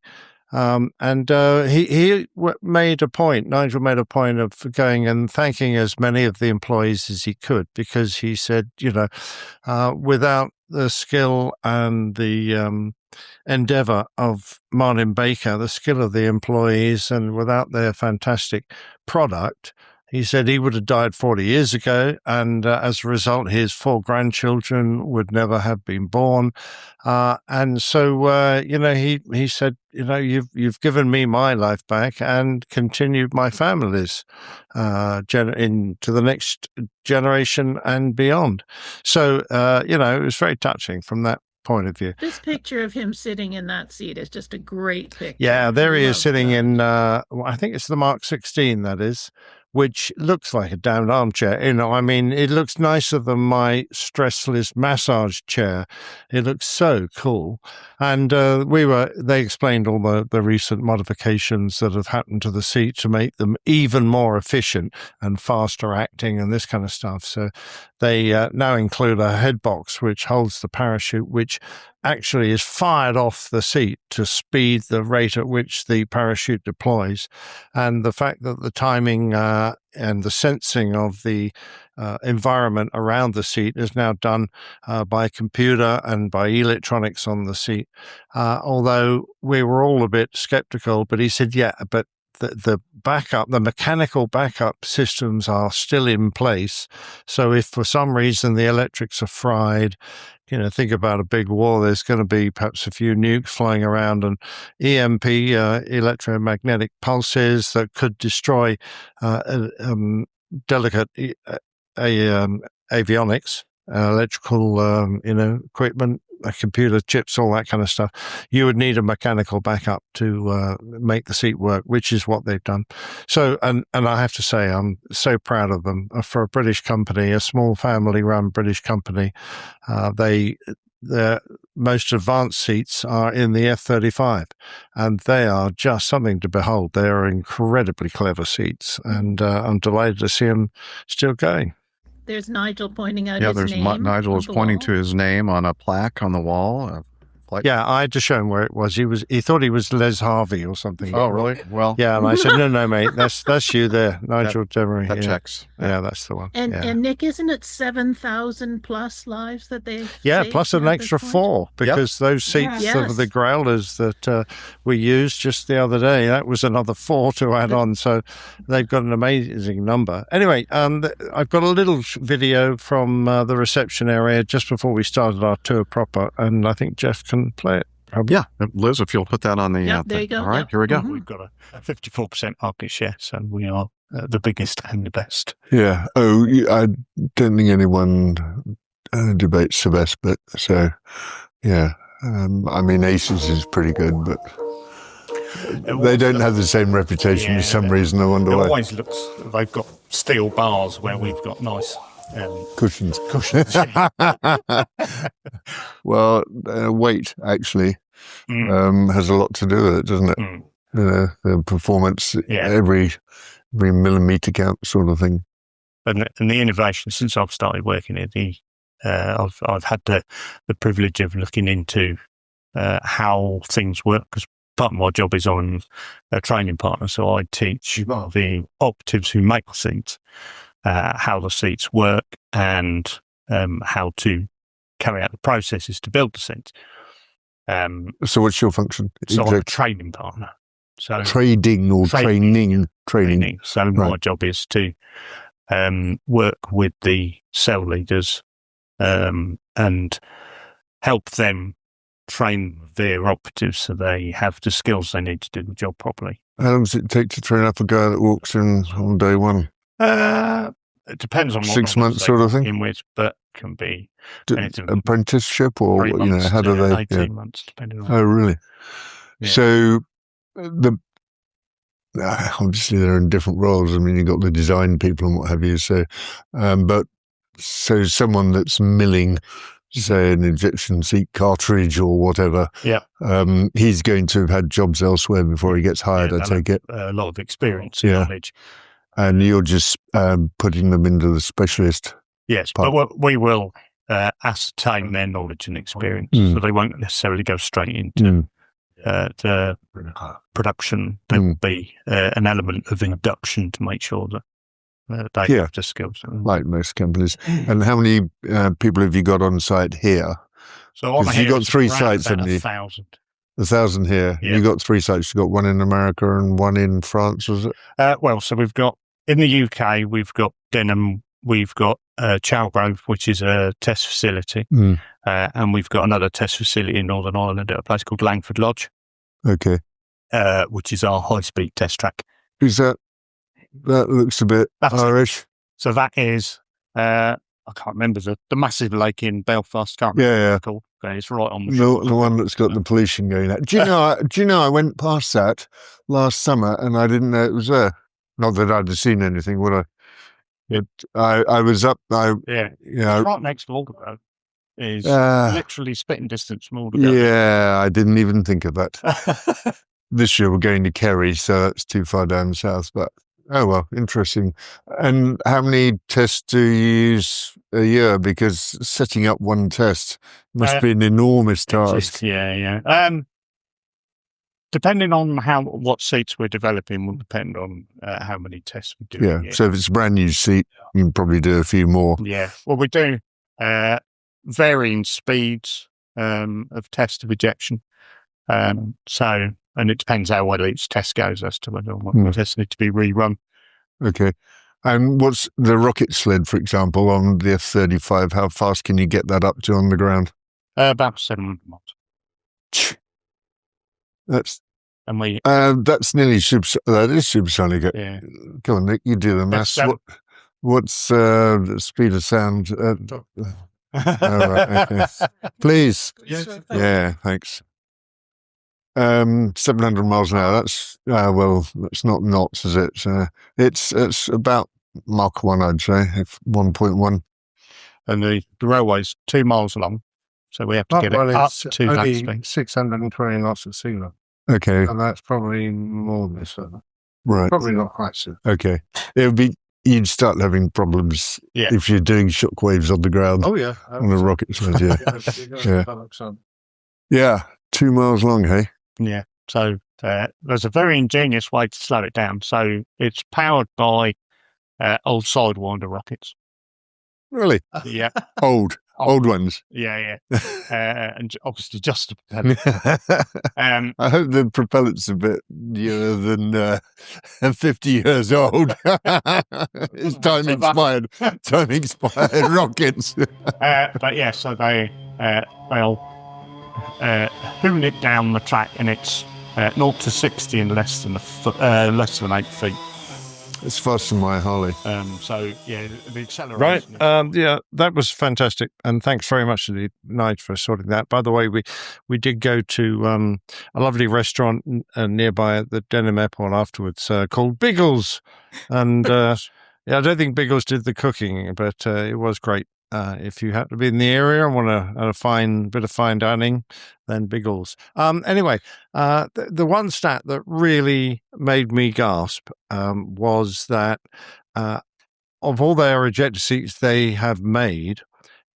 Nigel made a point of going and thanking as many of the employees as he could, because he said, without the skill and the endeavor of Martin Baker, the skill of the employees, and without their fantastic product, he said he would have died 40 years ago, and as a result, his 4 grandchildren would never have been born. And so, he said, you've given me my life back and continued my family's into the next generation and beyond. So, it was very touching from that point of view. This picture of him sitting in that seat is just a great picture. Yeah, there he is sitting in, I think it's the Mark 16, that is, which looks like a damned armchair. It looks nicer than my stressless massage chair. It looks so cool. And they explained all the recent modifications that have happened to the seat to make them even more efficient and faster acting and this kind of stuff. So they now include a head box which holds the parachute, which actually is fired off the seat to speed the rate at which the parachute deploys. And the fact that the timing and the sensing of the environment around the seat is now done by computer and by electronics on the seat. Although we were all a bit skeptical, but he said, but the mechanical backup systems are still in place. So if for some reason the electrics are fried, think about a big war, there's going to be perhaps a few nukes flying around, and EMP, electromagnetic pulses that could destroy delicate avionics, electrical, equipment, computer chips, all that kind of stuff. You would need a mechanical backup to make the seat work, which is what they've done. So, and I have to say, I'm so proud of them. For a British company, a small family-run British company, their most advanced seats are in the F-35, and they are just something to behold. They are incredibly clever seats, and I'm delighted to see them still going. There's Nigel pointing out his name. Nigel is pointing to his name on a plaque on the wall, like. Yeah, I had to show him where it was. He thought he was Les Harvey or something. Oh, really? Well, Yeah, and I said, no, mate, that's you there, Nigel Demery. that checks. Yeah, that's the one. And Nick, isn't it 7,000 plus lives that they? Yeah, plus an extra 4 because those seats Yes. of the Growlers that we used just the other day, that was another 4 to add on. So they've got an amazing number. Anyway, I've got a little video from the reception area just before we started our tour proper, and I think Jeff can play it. Yeah, Liz, if you'll put that on the. Yeah, there you go. All right, Yep. here we go. We've got a 54% market share, so we are the biggest and the best. Yeah. Oh, I don't think anyone debates the best, but so, yeah. I mean, Aces is pretty good, but they don't have the same reputation for some reason. I wonder It why. always looks, they've got steel bars where we've got nice Cushions. cushions. Well, weight actually has a lot to do with it, doesn't it? The performance, every millimetre count sort of thing. And the innovation since I've started working here, I've had the privilege of looking into how things work, because part of my job is I'm a training partner, so I teach the operatives who make the seats how the seats work and how to carry out the processes to build the seats. So what's your function? So I'm a training partner. So Trading or training? Training. So my job is to work with the cell leaders and help them train their operatives so they have the skills they need to do the job properly. How long does it take to train up a guy that walks in on day one? It depends on what 6 months sort of thing? in with, but can be anything from Apprenticeship or, 3 months how do to they? 18 months, depending on. Oh, really? Yeah. So obviously they're in different roles. I mean, you've got the design people and what have you. So, so someone that's milling, say, an injection seat cartridge or whatever, he's going to have had jobs elsewhere before he gets hired, I take it. A lot of experience and knowledge. And you're just putting them into the specialist. Yes, part. but we will ascertain their knowledge and experience, so they won't necessarily go straight into the production. There will be an element of induction to make sure that they have the skills. Like most companies. And how many people have you got on site here? So on you got 3 sites, about haven't you? 1,000. 1,000 here. Yeah. You got 3 sites. You got one in America and one in France, was it? Well, so we've got in the UK, we've got Denham, we've got Chalgrove, which is a test facility, and we've got another test facility in Northern Ireland at a place called Langford Lodge. Okay. Which is our high-speed test track. Is that looks a bit Irish? So that is, I can't remember the massive lake in Belfast. Can't remember what it's called. Okay, it's right on the one that's got the pollution going out. Do you know? I went past that last summer and I didn't know it was there. Not that I'd have seen anything, would I? I was up. It's right next to Aldergrove. Is literally spitting distance from Aldergrove. Yeah, I didn't even think of that. This year we're going to Kerry, so that's too far down south. But oh well, interesting. And how many tests do you use a year? Because setting up one test must be an enormous task. Depending on what seats we're developing will depend on how many tests we do. Yeah. So if it's a brand new seat, you can probably do a few more. Yeah. Well, we do varying speeds of test of ejection. And it depends how well each test goes as to whether or not the tests need to be rerun. Okay. And what's the rocket sled, for example, on the F-35? How fast can you get that up to on the ground? About 700 miles. That's nearly that is supersonic. Yeah. Come on, Nick, you do the maths. What's the speed of sound? Right, okay. Please. Yeah, thanks. 700 miles an hour. That's that's not knots, is it? It's about Mach 1, I'd say, 1.1. And the railway's 2 miles long, so we have to get it up to that speed. 620 knots at sea level. Okay. And that's probably more than this. Right. Probably not quite so. Okay. You'd start having problems if you're doing shockwaves on the ground. Oh, yeah. On a rocket sled, yeah. Yeah, 2 miles long, hey? Yeah. So there's a very ingenious way to slow it down. So it's powered by old Sidewinder rockets. Really? Yeah. Old ones. Yeah. And obviously just I hope the propellant's a bit newer than 50 years old. It's time expired rockets. But yeah, so they'll hoon it down the track, and it's 0 to 60 in less than 8 feet. It's faster than my Harley. So yeah, the acceleration. Right. Yeah, that was fantastic, and thanks very much to Nige for sorting that. By the way, we did go to a lovely restaurant nearby at the Denham Airport afterwards called Biggles, and yeah, I don't think Biggles did the cooking, but it was great. If you happen to be in the area and want a bit of fine dining, then Biggles. Anyway, the one stat that really made me gasp was that of all their ejector seats they have made,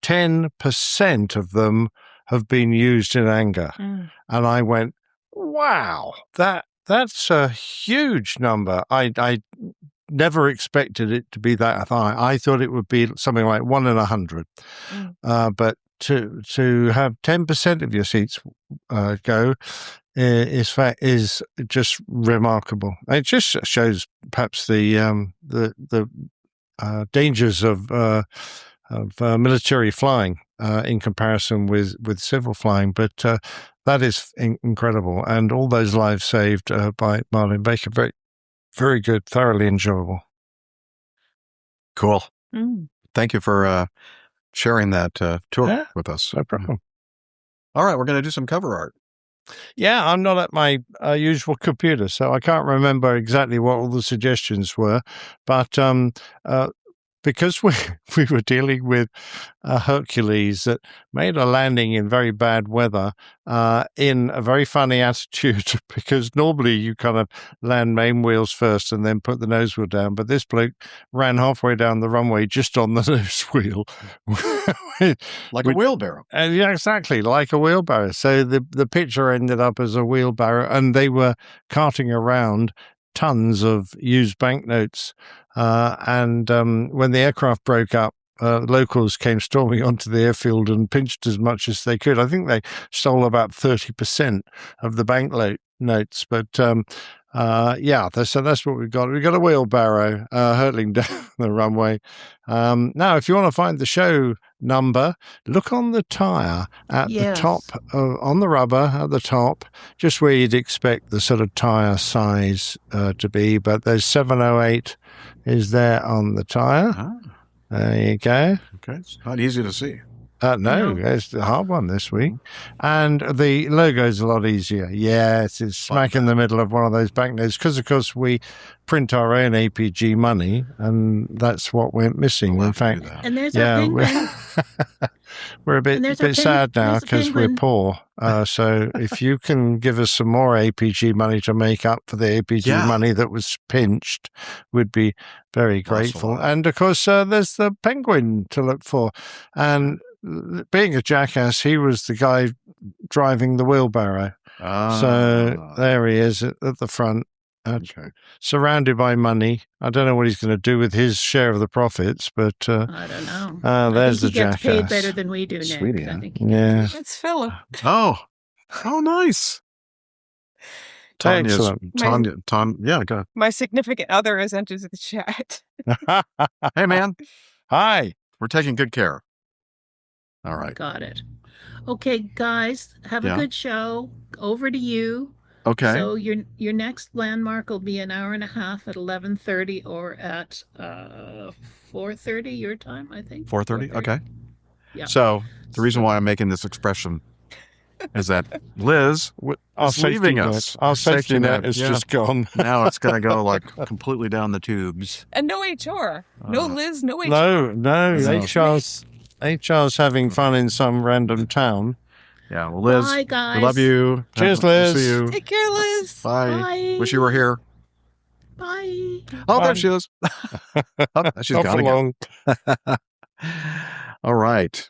10% of them have been used in anger. And I went, wow, that's a huge number. I never expected it to be that high. I thought it would be something like 1 in 100. But to have 10% of your seats go is just remarkable. It just shows perhaps the dangers of military flying in comparison with civil flying. But that is incredible, and all those lives saved by Marlin Baker. Very, very good, thoroughly enjoyable. Cool. Thank you for sharing that tour with us. No problem. All right, we're going to do some cover art. Yeah, I'm not at my usual computer, so I can't remember exactly what all the suggestions were. But because we were dealing with a Hercules that made a landing in very bad weather in a very funny attitude, because normally you kind of land main wheels first and then put the nose wheel down. But this bloke ran halfway down the runway just on the nose wheel. Like a wheelbarrow. Yeah, exactly, like a wheelbarrow. So the picture ended up as a wheelbarrow, and they were carting around tons of used banknotes. And when the aircraft broke up, locals came storming onto the airfield and pinched as much as they could. I think they stole about 30% of the banknote notes. But yeah, so that's what we've got. We've got a wheelbarrow hurtling down the runway. Now, if you want to find the show number, look on the tyre at the top, on the rubber at the top, just where you'd expect the sort of tyre size to be. But there's 708 is there on the tyre. There you go. Okay, it's not easy to see. No, it's a hard one this week. And the logo's a lot easier. Yes, it's smack in the middle of one of those banknotes, because, of course, we print our own APG money, and that's what we're missing, in fact. And there's our penguin. We're a bit sad now because we're poor. So if you can give us some more APG money to make up for the APG money that was pinched, we'd be very grateful. And, of course, there's the penguin to look for. And being a jackass, he was the guy driving the wheelbarrow. So there he is at the front, surrounded by money. I don't know what he's going to do with his share of the profits, but I don't know. There's the jackass. He gets paid better than we do, Nick. Sweetie, I think It's Philip. Oh, nice. Excellent. Tanya, yeah, go ahead. My significant other has entered the chat. Hey, man. Hi. We're taking good care. All right. Got it. Okay, guys, have a good show. Over to you. Okay. So your next landmark will be an hour and a half at 11:30 or at 4:30 your time, I think. 4:30. Okay. Yeah. So the reason why I'm making this expression is that Liz is leaving us. Our safety net is just gone. Now it's going to go like completely down the tubes. And no HR. No Liz, no HR. No. HR's having fun in some random town. Yeah, well, Liz, bye, guys. we love you. Cheers, Liz. See you. Take care, Liz. Bye. Bye. Wish you were here. Bye. Oh, there she is. She's gone again. All right.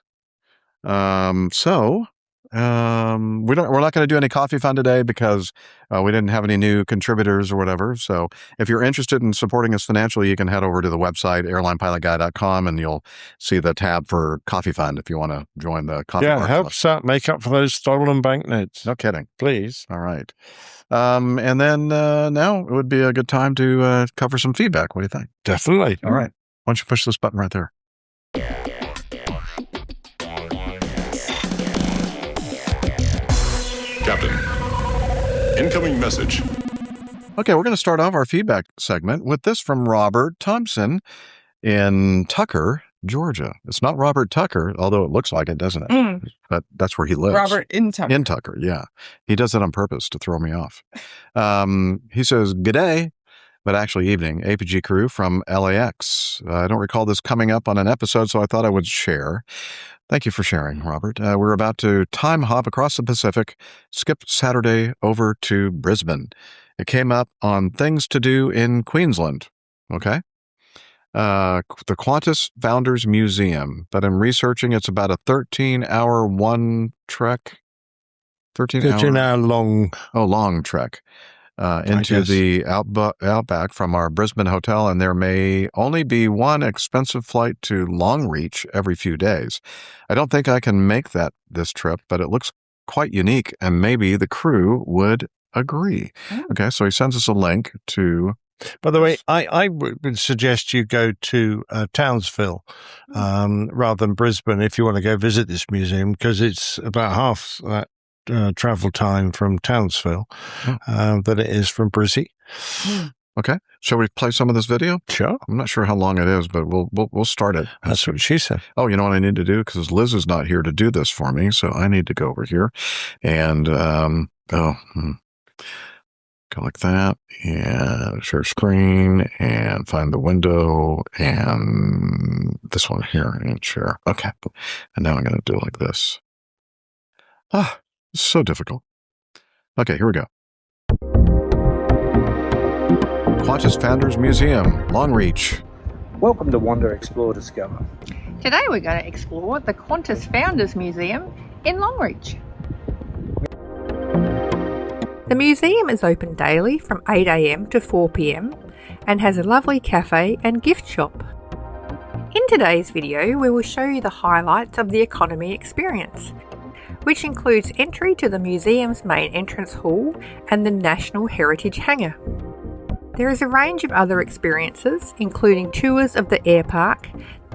So We're not going to do any coffee fund today because we didn't have any new contributors or whatever. So if you're interested in supporting us financially, you can head over to the website airlinepilotguy.com and you'll see the tab for coffee fund if you want to join the coffee. Yeah, help us out, make up for those stolen banknotes. No kidding. Please. All right. And then now it would be a good time to cover some feedback. What do you think? Definitely. All right. Why don't you push this button right there? Captain, incoming message. Okay, we're going to start off our feedback segment with this from Robert Thompson in Tucker, Georgia. It's not Robert Tucker, although it looks like it, doesn't it? But that's where he lives. Robert in Tucker. In Tucker, yeah. He does it on purpose to throw me off. He says, "G'day," but actually evening, APG crew from LAX. I don't recall this coming up on an episode, so I thought I would share. Thank you for sharing, Robert. We're about to time hop across the Pacific, skip Saturday over to Brisbane. It came up on things to do in Queensland. Okay. The Qantas Founders Museum, but in researching, it's about a 13-hour one trek. 13-hour long trek into the outback from our Brisbane hotel, and there may only be one expensive flight to Longreach every few days. I don't think I can make this trip, but it looks quite unique, and maybe the crew would agree. Okay, so he sends us a link to... By the way, I would suggest you go to Townsville rather than Brisbane if you want to go visit this museum, because it's about half that travel time from Townsville than it is from Brizzy. Okay. Shall we play some of this video? Sure. I'm not sure how long it is, but we'll start it. That's what she said. Oh, you know what I need to do? Because Liz is not here to do this for me, so I need to go over here and go like that, and share screen, and find the window, and this one here, and share. Okay. And now I'm going to do it like this. So difficult. Okay, here we go. Qantas Founders Museum, Longreach. Welcome to Wander, Explore, Discover. Today we're going to explore the Qantas Founders Museum in Longreach. The museum is open daily from 8 a.m. to 4 p.m. and has a lovely cafe and gift shop. In today's video, we will show you the highlights of the economy experience, which includes entry to the museum's main entrance hall and the National Heritage Hangar. There is a range of other experiences, including tours of the air park,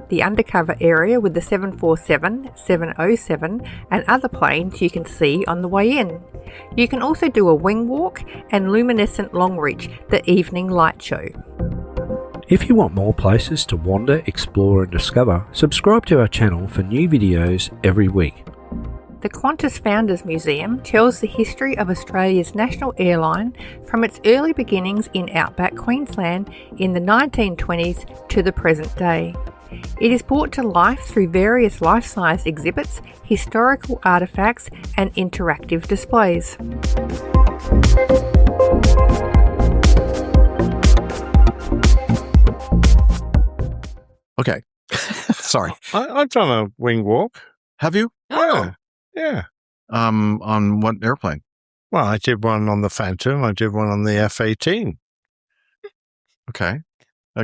the undercover area with the 747, 707 and other planes you can see on the way in. You can also do a wing walk and luminescent Longreach, the evening light show. If you want more places to wander, explore and discover, subscribe to our channel for new videos every week. The Qantas Founders Museum tells the history of Australia's national airline from its early beginnings in outback Queensland in the 1920s to the present day. It is brought to life through various life-size exhibits, historical artefacts and interactive displays. Okay. Sorry. I've done a wing walk. Have you? Yeah. On what airplane? Well, I did one on the Phantom. I did one on the F-18. Okay.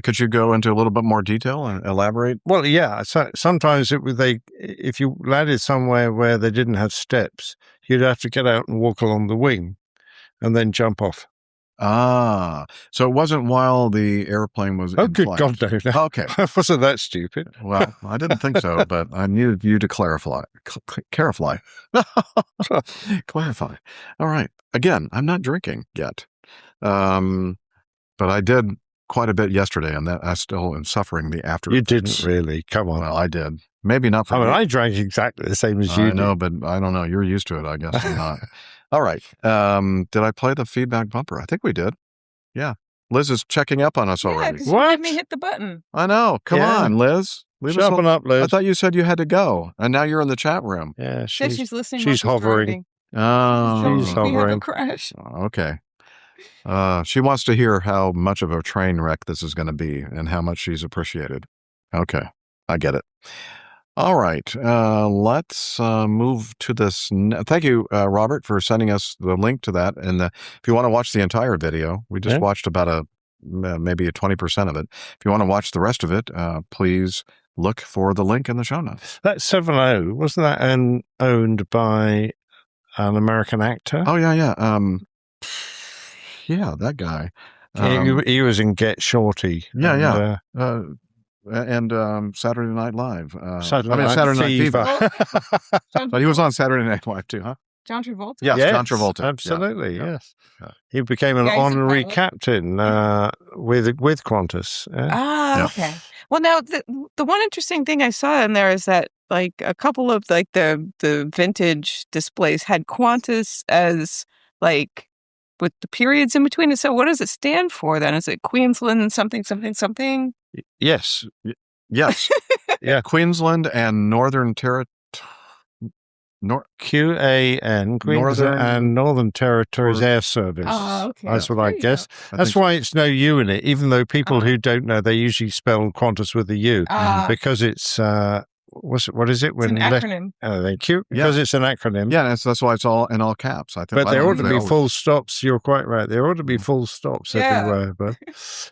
Could you go into a little bit more detail and elaborate? Well, yeah. So, sometimes if you landed somewhere where they didn't have steps, you'd have to get out and walk along the wing and then jump off. So it wasn't while the airplane was in good flight. God, no. Okay. Wasn't that stupid? Well, I didn't think so, but I needed you to clarify. Clarify. Clarify. All right. Again, I'm not drinking yet. But I did quite a bit yesterday, and that I still am suffering the after. You didn't really. Come on. Well, I did. Maybe not for me. I drank exactly the same as you I know, but I don't know. You're used to it, I guess. I'm not. All right. Did I play the feedback bumper? I think we did. Yeah. Liz is checking up on us already. You let me hit the button. I know. Come on, Liz. Sharpen up, Liz. I thought you said you had to go, and now you're in the chat room. Yeah, She's listening. She's hovering. Oh, she's We had a hovering. crash. Okay. She wants to hear how much of a train wreck this is going to be and how much she's appreciated. Okay. I get it. All right. Let's move to this. Thank you, Robert, for sending us the link to that. And if you want to watch the entire video, we just watched about maybe 20% of it. If you want to watch the rest of it, please look for the link in the show notes. That 7.0, wasn't that owned by an American actor? Oh, yeah. Yeah, that guy. He was in Get Shorty. Yeah. And Saturday Night Live. Saturday Night Fever. But he was on Saturday Night Live too, huh? John Travolta? Yes, John Travolta. Absolutely, Yeah. yes. He became an honorary captain with Qantas. Okay. Well, now, the one interesting thing I saw in there is that, like, a couple of, like, the vintage displays had Qantas as, like, with the periods in between it. So what does it stand for then? Is it Queensland something? Yes. Yeah, Queensland and Northern Territory. QAN, Queensland and Northern Territories Air Service. Oh, okay. That's what I guess. That's why it's no U in it, even though people who don't know, they usually spell Qantas with a U because it's, what is it? It's an acronym. Thank you. Because it's an acronym. Yeah, that's why it's all in all caps. I think. But there ought to be full stops. You're quite right. There ought to be full stops everywhere. But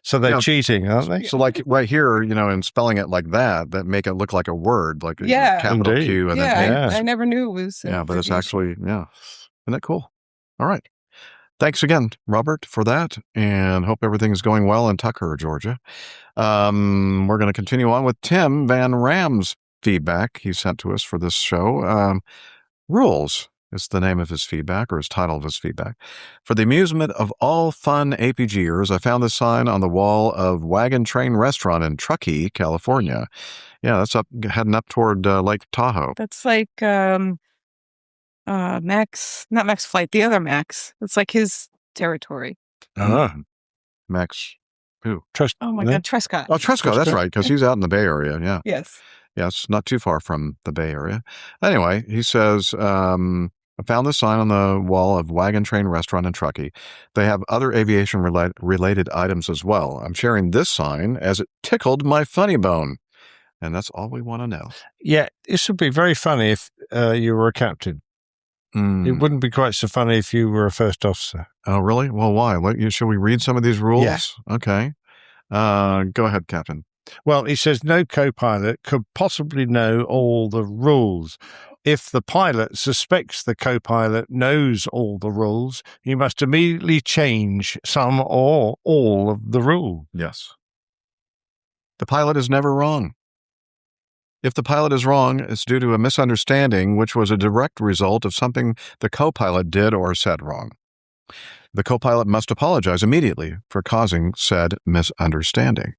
so they're cheating, aren't they? So, like right here, in spelling it like that make it look like a word, like a capital Indeed. Q, and then I never knew it was. but it's actually Isn't that cool? All right. Thanks again, Robert, for that, and hope everything is going well in Tucker, Georgia. We're going to continue on with Tim Van Ram's feedback he sent to us for this show. Rules is the name of his feedback, or his title of his feedback. For the amusement of all fun APGers, I found this sign on the wall of Wagon Train Restaurant in Truckee, California. Yeah, that's heading up toward Lake Tahoe. That's like Max, not Max Flight, the other Max. It's like his territory. Max, who? Oh my God, Trescott. Oh, Trescott, that's right, because he's out in the Bay Area, yeah. Yes. Yes, not too far from the Bay Area. Anyway, he says, I found this sign on the wall of Wagon Train Restaurant in Truckee. They have other aviation-related items as well. I'm sharing this sign as it tickled my funny bone. And that's all we want to know. Yeah, this would be very funny if you were a captain. It wouldn't be quite so funny if you were a first officer. Oh, really? Well, why? Shall we read some of these rules? Yeah. Okay. Go ahead, Captain. Well, he says no co-pilot could possibly know all the rules. If the pilot suspects the co-pilot knows all the rules, he must immediately change some or all of the rules. Yes. The pilot is never wrong. If the pilot is wrong, it's due to a misunderstanding, which was a direct result of something the co-pilot did or said wrong. The co-pilot must apologize immediately for causing said misunderstanding.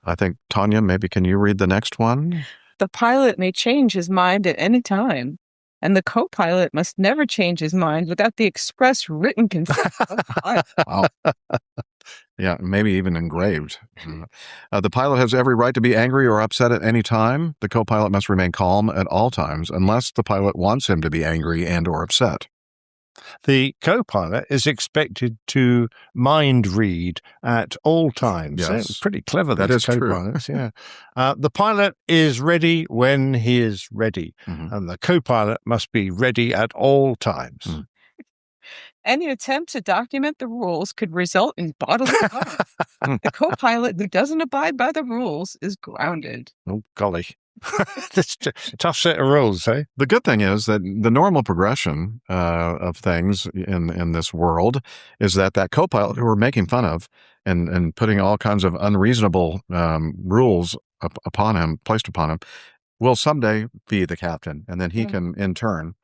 I think, Tanya, maybe can you read the next one? The pilot may change his mind at any time, and the co-pilot must never change his mind without the express written consent of the pilot. Wow. Yeah, maybe even engraved. The pilot has every right to be angry or upset at any time. The co-pilot must remain calm at all times, unless the pilot wants him to be angry and or upset. The co-pilot is expected to mind read at all times. Yes. They're pretty clever, That these is true. co-pilots. Yeah. The pilot is ready when he is ready, and the co-pilot must be ready at all times. Any attempt to document the rules could result in bodily harm. The co-pilot who doesn't abide by the rules is grounded. Oh, golly. That's a tough set of rules, eh? The good thing is that the normal progression of things in this world is that co-pilot who we're making fun of and putting all kinds of unreasonable rules placed upon him, will someday be the captain, and then he can, in turn,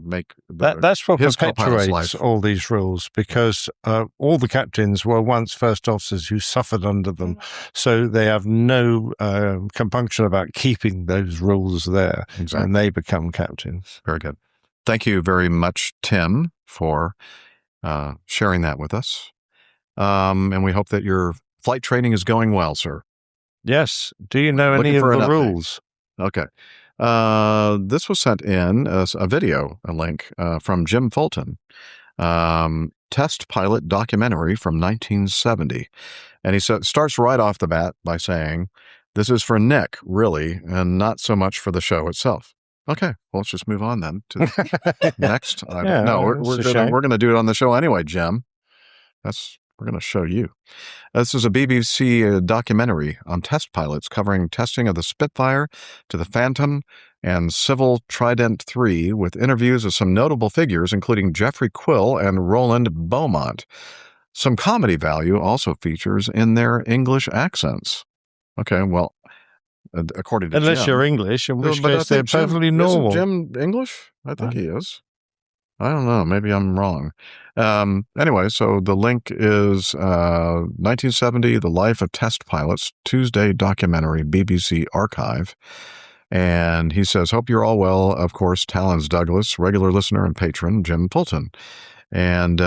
make that's what his co-pilot's perpetuates life. all these rules, because all the captains were once first officers who suffered under them, so they have no compunction about keeping those rules there, and they become captains. Very good. Thank you very much, Tim, for sharing that with us, and we hope that your flight training is going well, sir. Yes. Do you know any of the rules? Okay. This was sent in as a link from Jim Fulton, test pilot documentary from 1970. And he starts right off the bat by saying, This is for Nick, really, and not so much for the show itself. Okay, well, let's just move on then to the next. No, we're going to do it on the show anyway, Jim. We're going to show you. This is a BBC documentary on test pilots covering testing of the Spitfire to the Phantom and Civil Trident III, with interviews of some notable figures, including Jeffrey Quill and Roland Beaumont. Some comedy value also features in their English accents. Okay, well, according to Unless Jim, you're English, in which but I case they're think Jim- perfectly normal. Isn't Jim English? I think he is. I don't know. Maybe I'm wrong. Anyway, so the link is 1970, The Life of Test Pilots, Tuesday documentary, BBC Archive. And he says, hope you're all well. Of course, Talons Douglas, regular listener and patron, Jim Fulton. And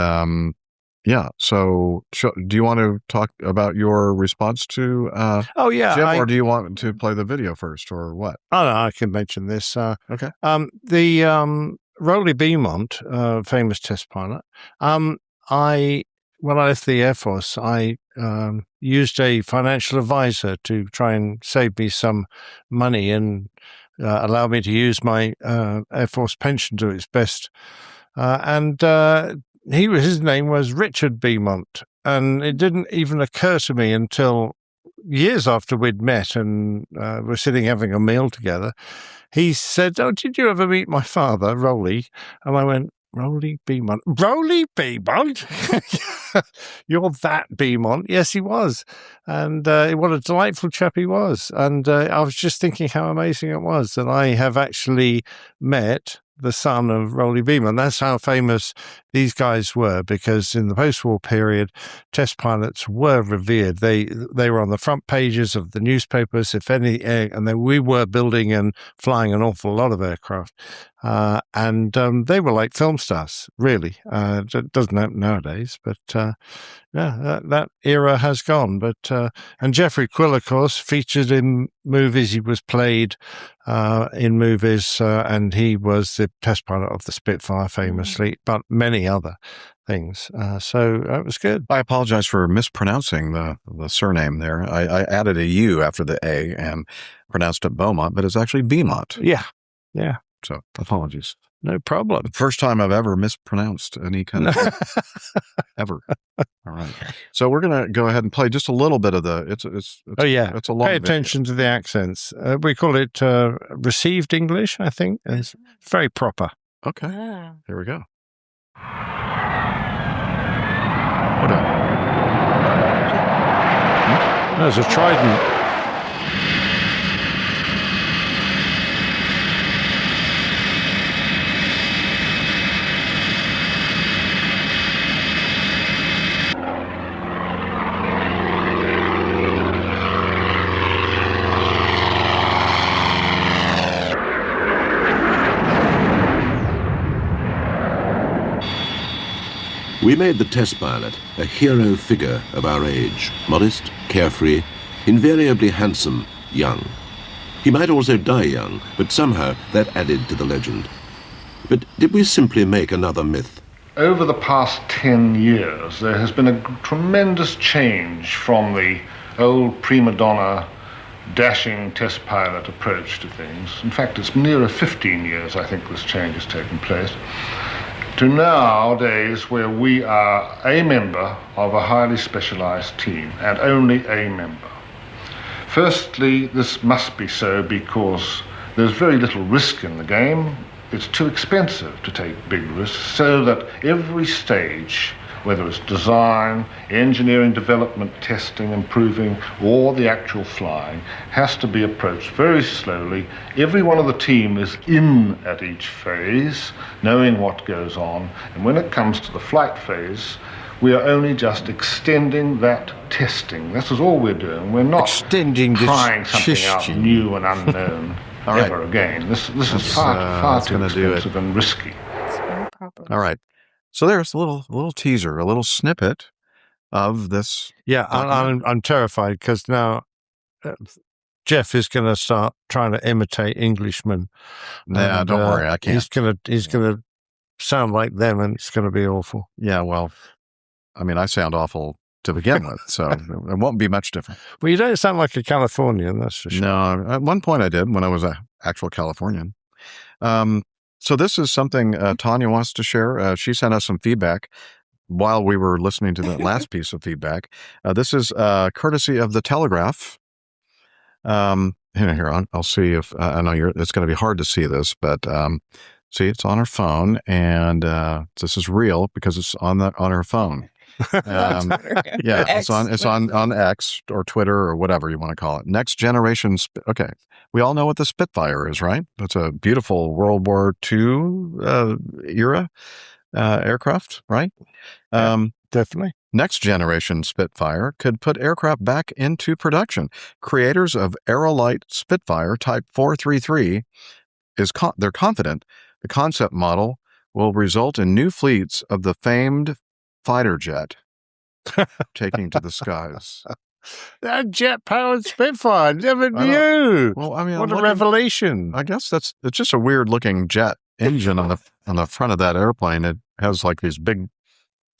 yeah, so do you want to talk about your response to Jim, or do you want to play the video first, or what? Oh, no, I can mention this. Okay. The Roly Beaumont, famous test pilot, when I left the Air Force, I used a financial advisor to try and save me some money and allow me to use my Air Force pension to its best. His name was Richard Beaumont, and it didn't even occur to me until years after we'd met and were sitting having a meal together. He said, "Oh, did you ever meet my father, Roly?" And I went, "Roly Beaumont? Roly Beaumont? You're that Beaumont?" Yes, he was. And what a delightful chap he was. And I was just thinking how amazing it was that I have actually met the son of Roly Beaumont. That's how famous these guys were, because in the post-war period, test pilots were revered. They were on the front pages of the newspapers, we were building and flying an awful lot of aircraft. They were like film stars, really. It doesn't happen nowadays, but that era has gone. And Jeffrey Quill, of course, featured in movies. He was played in movies, and he was the test pilot of the Spitfire, famously, but many other things. So that was good. I apologize for mispronouncing the surname there. I added a U after the A and pronounced it Beaumont, but it's actually Beaumont. Yeah. So apologies. No problem. First time I've ever mispronounced any kind of thing. Ever. All right. So we're going to go ahead and play just a little bit of it's a long Pay attention to the accents. We call it received English, I think. It's very proper. Okay. Ah. Here we go. There's a trident. We made the test pilot a hero figure of our age, modest, carefree, invariably handsome, young. He might also die young, but somehow that added to the legend. But did we simply make another myth? Over the past 10 years, there has been a tremendous change from the old prima donna, dashing test pilot approach to things. In fact, it's nearer 15 years, I think, this change has taken place, to nowadays where we are a member of a highly specialized team, and only a member. Firstly, this must be so because there's very little risk in the game. It's too expensive to take big risks, so that every stage, whether it's design, engineering, development, testing, improving, or the actual flying, has to be approached very slowly. Every one of the team is in at each phase, knowing what goes on, and when it comes to the flight phase, we are only just extending that testing. This is all we're doing. We're not trying something out new and unknown ever again. This is far too expensive and risky. All right. So there's a little teaser, a little snippet of this. Yeah, I'm terrified because now Jeff is going to start trying to imitate Englishmen. Nah, don't worry, I can't. He's going to sound like them, and it's going to be awful. Yeah, well, I mean, I sound awful to begin with, so it won't be much different. Well, you don't sound like a Californian, that's for sure. No, at one point I did when I was an actual Californian. So this is something Tanya wants to share. She sent us some feedback while we were listening to that last piece of feedback. This is courtesy of the Telegraph. Here, I'll see if I know it's going to be hard to see this, but see, it's on her phone, and this is real because it's on her phone. Yeah, X. it's on X or Twitter or whatever you want to call it. Next generation. Okay, we all know what the Spitfire is, right? It's a beautiful World War II era aircraft, right? Definitely. Next generation Spitfire could put aircraft back into production. Creators of Aerolite Spitfire Type 433 they're confident the concept model will result in new fleets of the famed fighter jet taking to the skies. That jet-powered Spitfire, never knew. Well, I mean, what a revelation! I guess it's just a weird-looking jet engine on the front of that airplane. It has like these big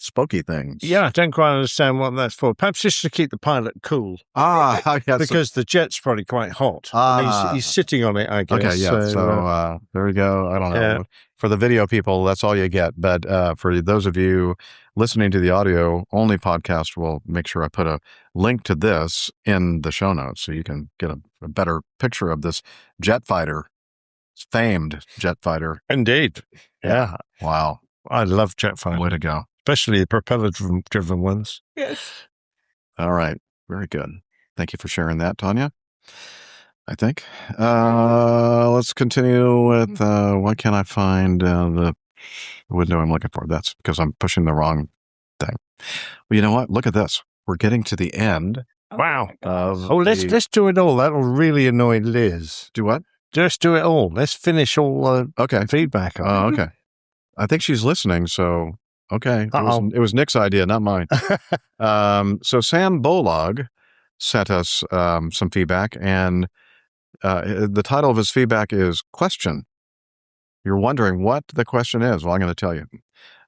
spokey things. Yeah, I don't quite understand what that's for. Perhaps just to keep the pilot cool. Yes. Because the jet's probably quite hot. And he's sitting on it, I guess. Okay, yeah. So there we go. I don't know. Yeah. For the video people, that's all you get. But for those of you listening to the audio-only podcast, we'll make sure I put a link to this in the show notes so you can get a better picture of this jet fighter, famed jet fighter. Indeed. Yeah. Wow. I love jet fighters. Way to go. Especially the propeller-driven ones. Yes. All right. Very good. Thank you for sharing that, Tanya. I think. Let's continue with why can't I find the window I'm looking for? That's because I'm pushing the wrong thing. Well, you know what? Look at this. We're getting to the end. Wow. Let's do it all. That'll really annoy Liz. Do what? Just do it all. Let's finish all feedback. Okay. I think she's listening, so okay. It was Nick's idea, not mine. So Sam Bolog sent us some feedback, and the title of his feedback is Question. You're wondering what the question is. Well, I'm going to tell you.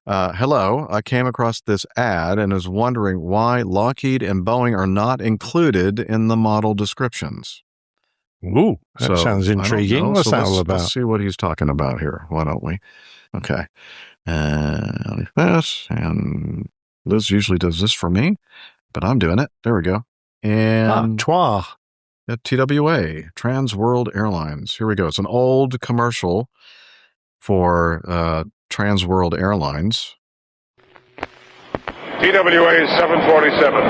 Hello, I came across this ad and is wondering why Lockheed and Boeing are not included in the model descriptions. Ooh, that sounds intriguing. What's that all about? Let's see what he's talking about here. Why don't we? Okay. Like this, and Liz usually does this for me, but I'm doing it. There we go. And TWA. TWA, Trans World Airlines. Here we go. It's an old commercial for Trans World Airlines. TWA 747.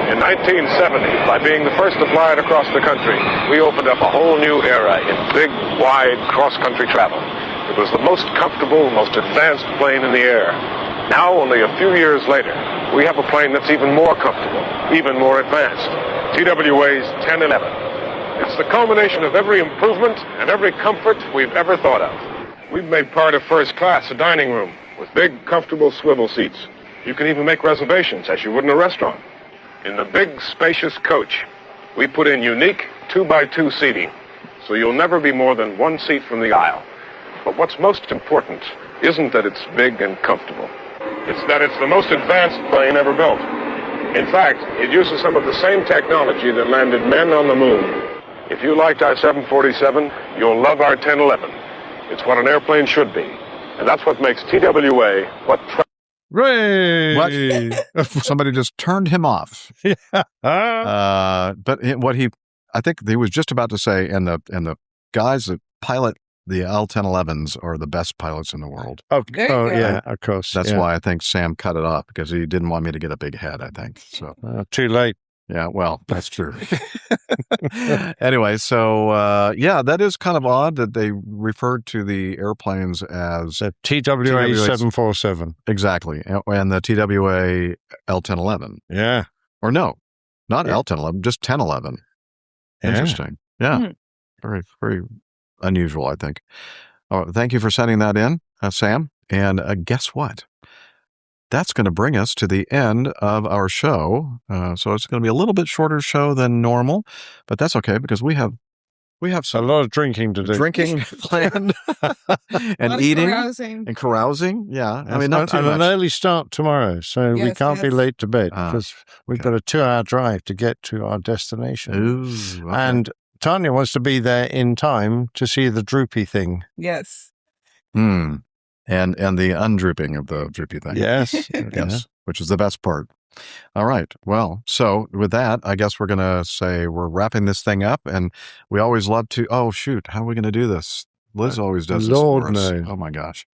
In 1970, by being the first to fly it across the country, we opened up a whole new era in big, wide cross-country travel. It was the most comfortable, most advanced plane in the air. Now, only a few years later, we have a plane that's even more comfortable, even more advanced. TWA's 1011. It's the culmination of every improvement and every comfort we've ever thought of. We've made part of first class a dining room with big, comfortable swivel seats. You can even make reservations as you would in a restaurant. In the big, spacious coach, we put in unique 2x2 seating, so you'll never be more than one seat from the aisle. But what's most important isn't that it's big and comfortable. It's that it's the most advanced plane ever built. In fact, it uses some of the same technology that landed men on the moon. If you liked our 747, you'll love our 1011. It's what an airplane should be. And that's what makes TWA what... Ray! What? Somebody just turned him off. Yeah. But I think he was just about to say, and the guys that pilot the L-1011s are the best pilots in the world. Yeah, of course. That's why I think Sam cut it off, because he didn't want me to get a big head, I think. So too late. Yeah, well, that's true. Anyway, so that is kind of odd that they referred to the airplanes as the TWA 747. Exactly, and the TWA L-1011. Yeah. Or no, not L-1011, just 1011. Yeah. Interesting. Yeah. Very, very unusual, I think. Thank you for sending that in, Sam. And guess what? That's going to bring us to the end of our show. So it's going to be a little bit shorter show than normal, but that's okay because we have We have a lot of drinking to do. Drinking planned and eating and carousing. Yeah. I mean, not too much. an early start tomorrow, so we can't be late to bed because we've got a 2-hour drive to get to our destination. Ooh, okay. And Tanya wants to be there in time to see the droopy thing. Yes. And the undrooping of the droopy thing. Yes. Yes. Which is the best part. All right. Well, so with that, I guess we're going to say we're wrapping this thing up, and we always love to, oh, shoot, how are we going to do this? Liz always does this Lord for us. knows. Oh, my gosh.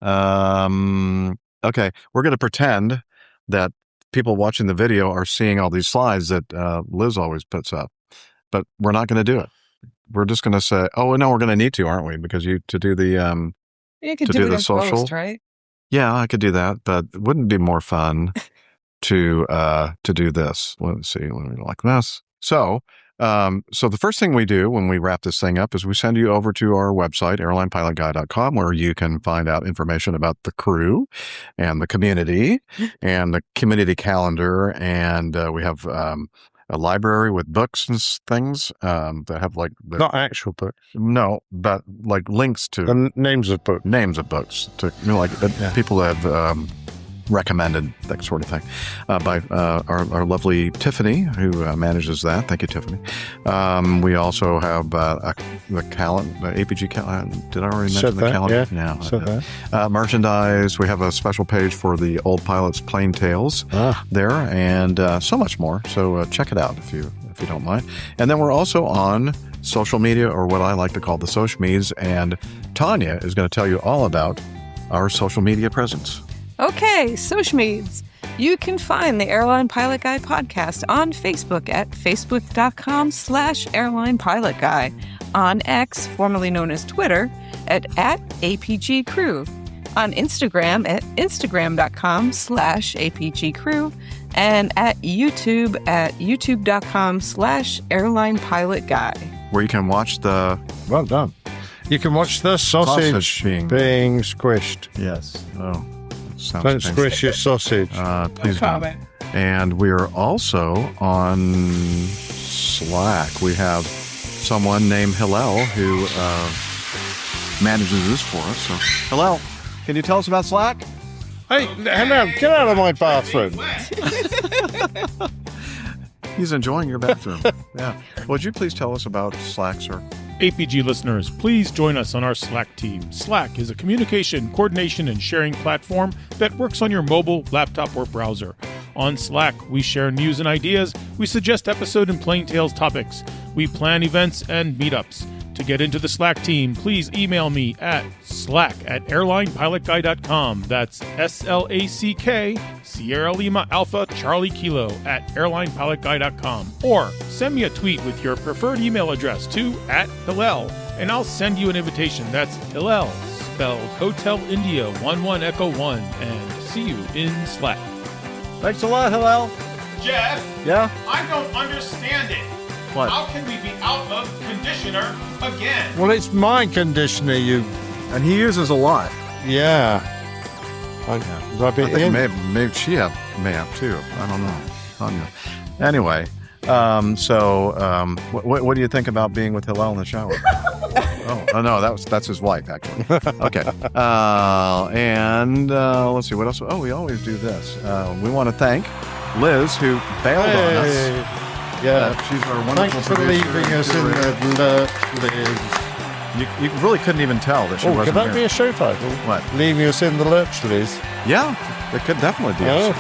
Okay. We're going to pretend that people watching the video are seeing all these slides that Liz always puts up, but we're not going to do it. We're just going to say, oh, no, we're going to need to, aren't we? Because to do the you could to do the it social, post, right? Yeah, I could do that, but wouldn't it be more fun to do this? Let's see, like this. So the first thing we do when we wrap this thing up is we send you over to our website, airlinepilotguy.com, where you can find out information about the crew and the community and the community calendar. And we have a library with books and things that have not actual books. No, but like links to the names of books. Names of books to people that have recommended, that sort of thing, by our lovely Tiffany, who manages that. Thank you, Tiffany. We also have the calendar, the APG calendar. Did I already mention the calendar? Yeah. Merchandise. We have a special page for the old pilots' plane tales there, and so much more. So check it out if you don't mind. And then we're also on social media, or what I like to call the social medias, and Tanya is going to tell you all about our social media presence. Okay, social medias. You can find the Airline Pilot Guy podcast on Facebook at facebook.com/airlinepilotguy, on X, formerly known as Twitter, at APG Crew, on Instagram at instagram.com/APG Crew, and at youtube.com/airlinepilotguy. Where you can watch the... Well done. You can watch the sausage being squished. Yes. Oh. Don't squish your sausage. Please don't. And we are also on Slack. We have someone named Hillel who manages this for us. So, Hillel, can you tell us about Slack? Hey, hello, get out of my bathroom. He's enjoying your bathroom. Yeah. Would you please tell us about Slack, sir? APG listeners, please join us on our Slack team. Slack is a communication, coordination, and sharing platform that works on your mobile, laptop, or browser. On Slack, we share news and ideas, we suggest episode and Plain Tales topics, we plan events and meetups. To get into the Slack team, please email me at slack@airlinepilotguy.com. That's SLACK, Sierra Lima Alpha Charlie Kilo @airlinepilotguy.com. Or send me a tweet with your preferred email address to @Hillel, and I'll send you an invitation. That's Hillel, spelled Hotel India 11 Echo 1, and see you in Slack. Thanks a lot, Hillel. Jeff? Yeah? I don't understand it. What? How can we be out of conditioner again? Well, it's my conditioner, and he uses a lot. Yeah. I think maybe she may have too. I don't know. Tanya. Anyway, what do you think about being with Hillel in the shower? oh no, that's his wife actually. Okay. Let's see what else. Oh, we always do this. We want to thank Liz, who bailed on us. Yeah, she's our wonderful Thanks for producer, leaving us in the Lurch Liz. You really couldn't even tell that she wasn't could that here. be a show title? What? Leaving us in the Lurch Liz. Yeah, it could definitely be. Oh,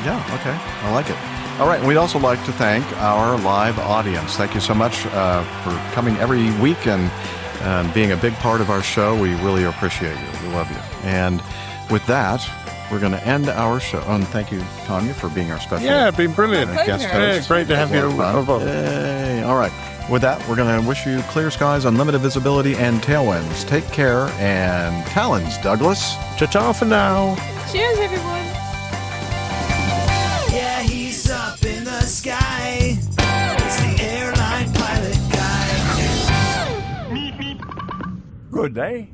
yeah, okay. I like it. All right, and we'd also like to thank our live audience. Thank you so much for coming every week and being a big part of our show. We really appreciate you. We love you. And with that, we're going to end our show. And thank you, Tanya, for being our special Yeah, it's been brilliant. guest host. Yeah, great to have you aboard. Yay. All right. With that, we're going to wish you clear skies, unlimited visibility, and tailwinds. Take care, and talons, Douglas. Ta-ta for now. Cheers, everyone. Yeah, he's up in the sky. It's the airline pilot guy. Good day.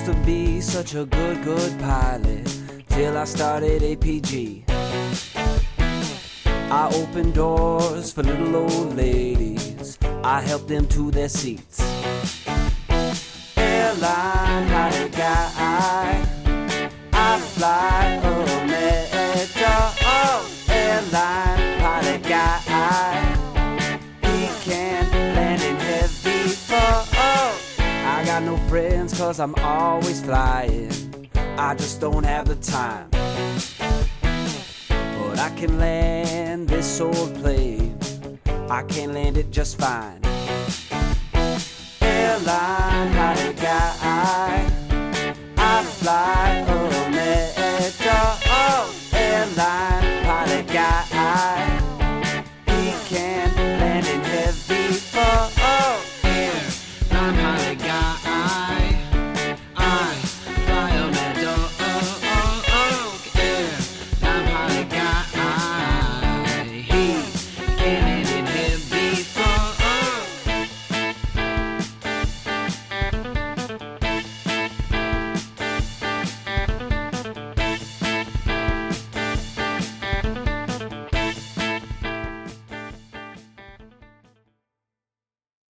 used to be such a good pilot till I started APG. I opened doors for little old ladies, I helped them to their seats. Airline pilot guy, I fly America. Oh, airline pilot guy, he can land in heavy fog. I got no friends cause I'm always flying, I just don't have the time. But I can land this old plane, I can land it just fine. Airline pilot guy, I fly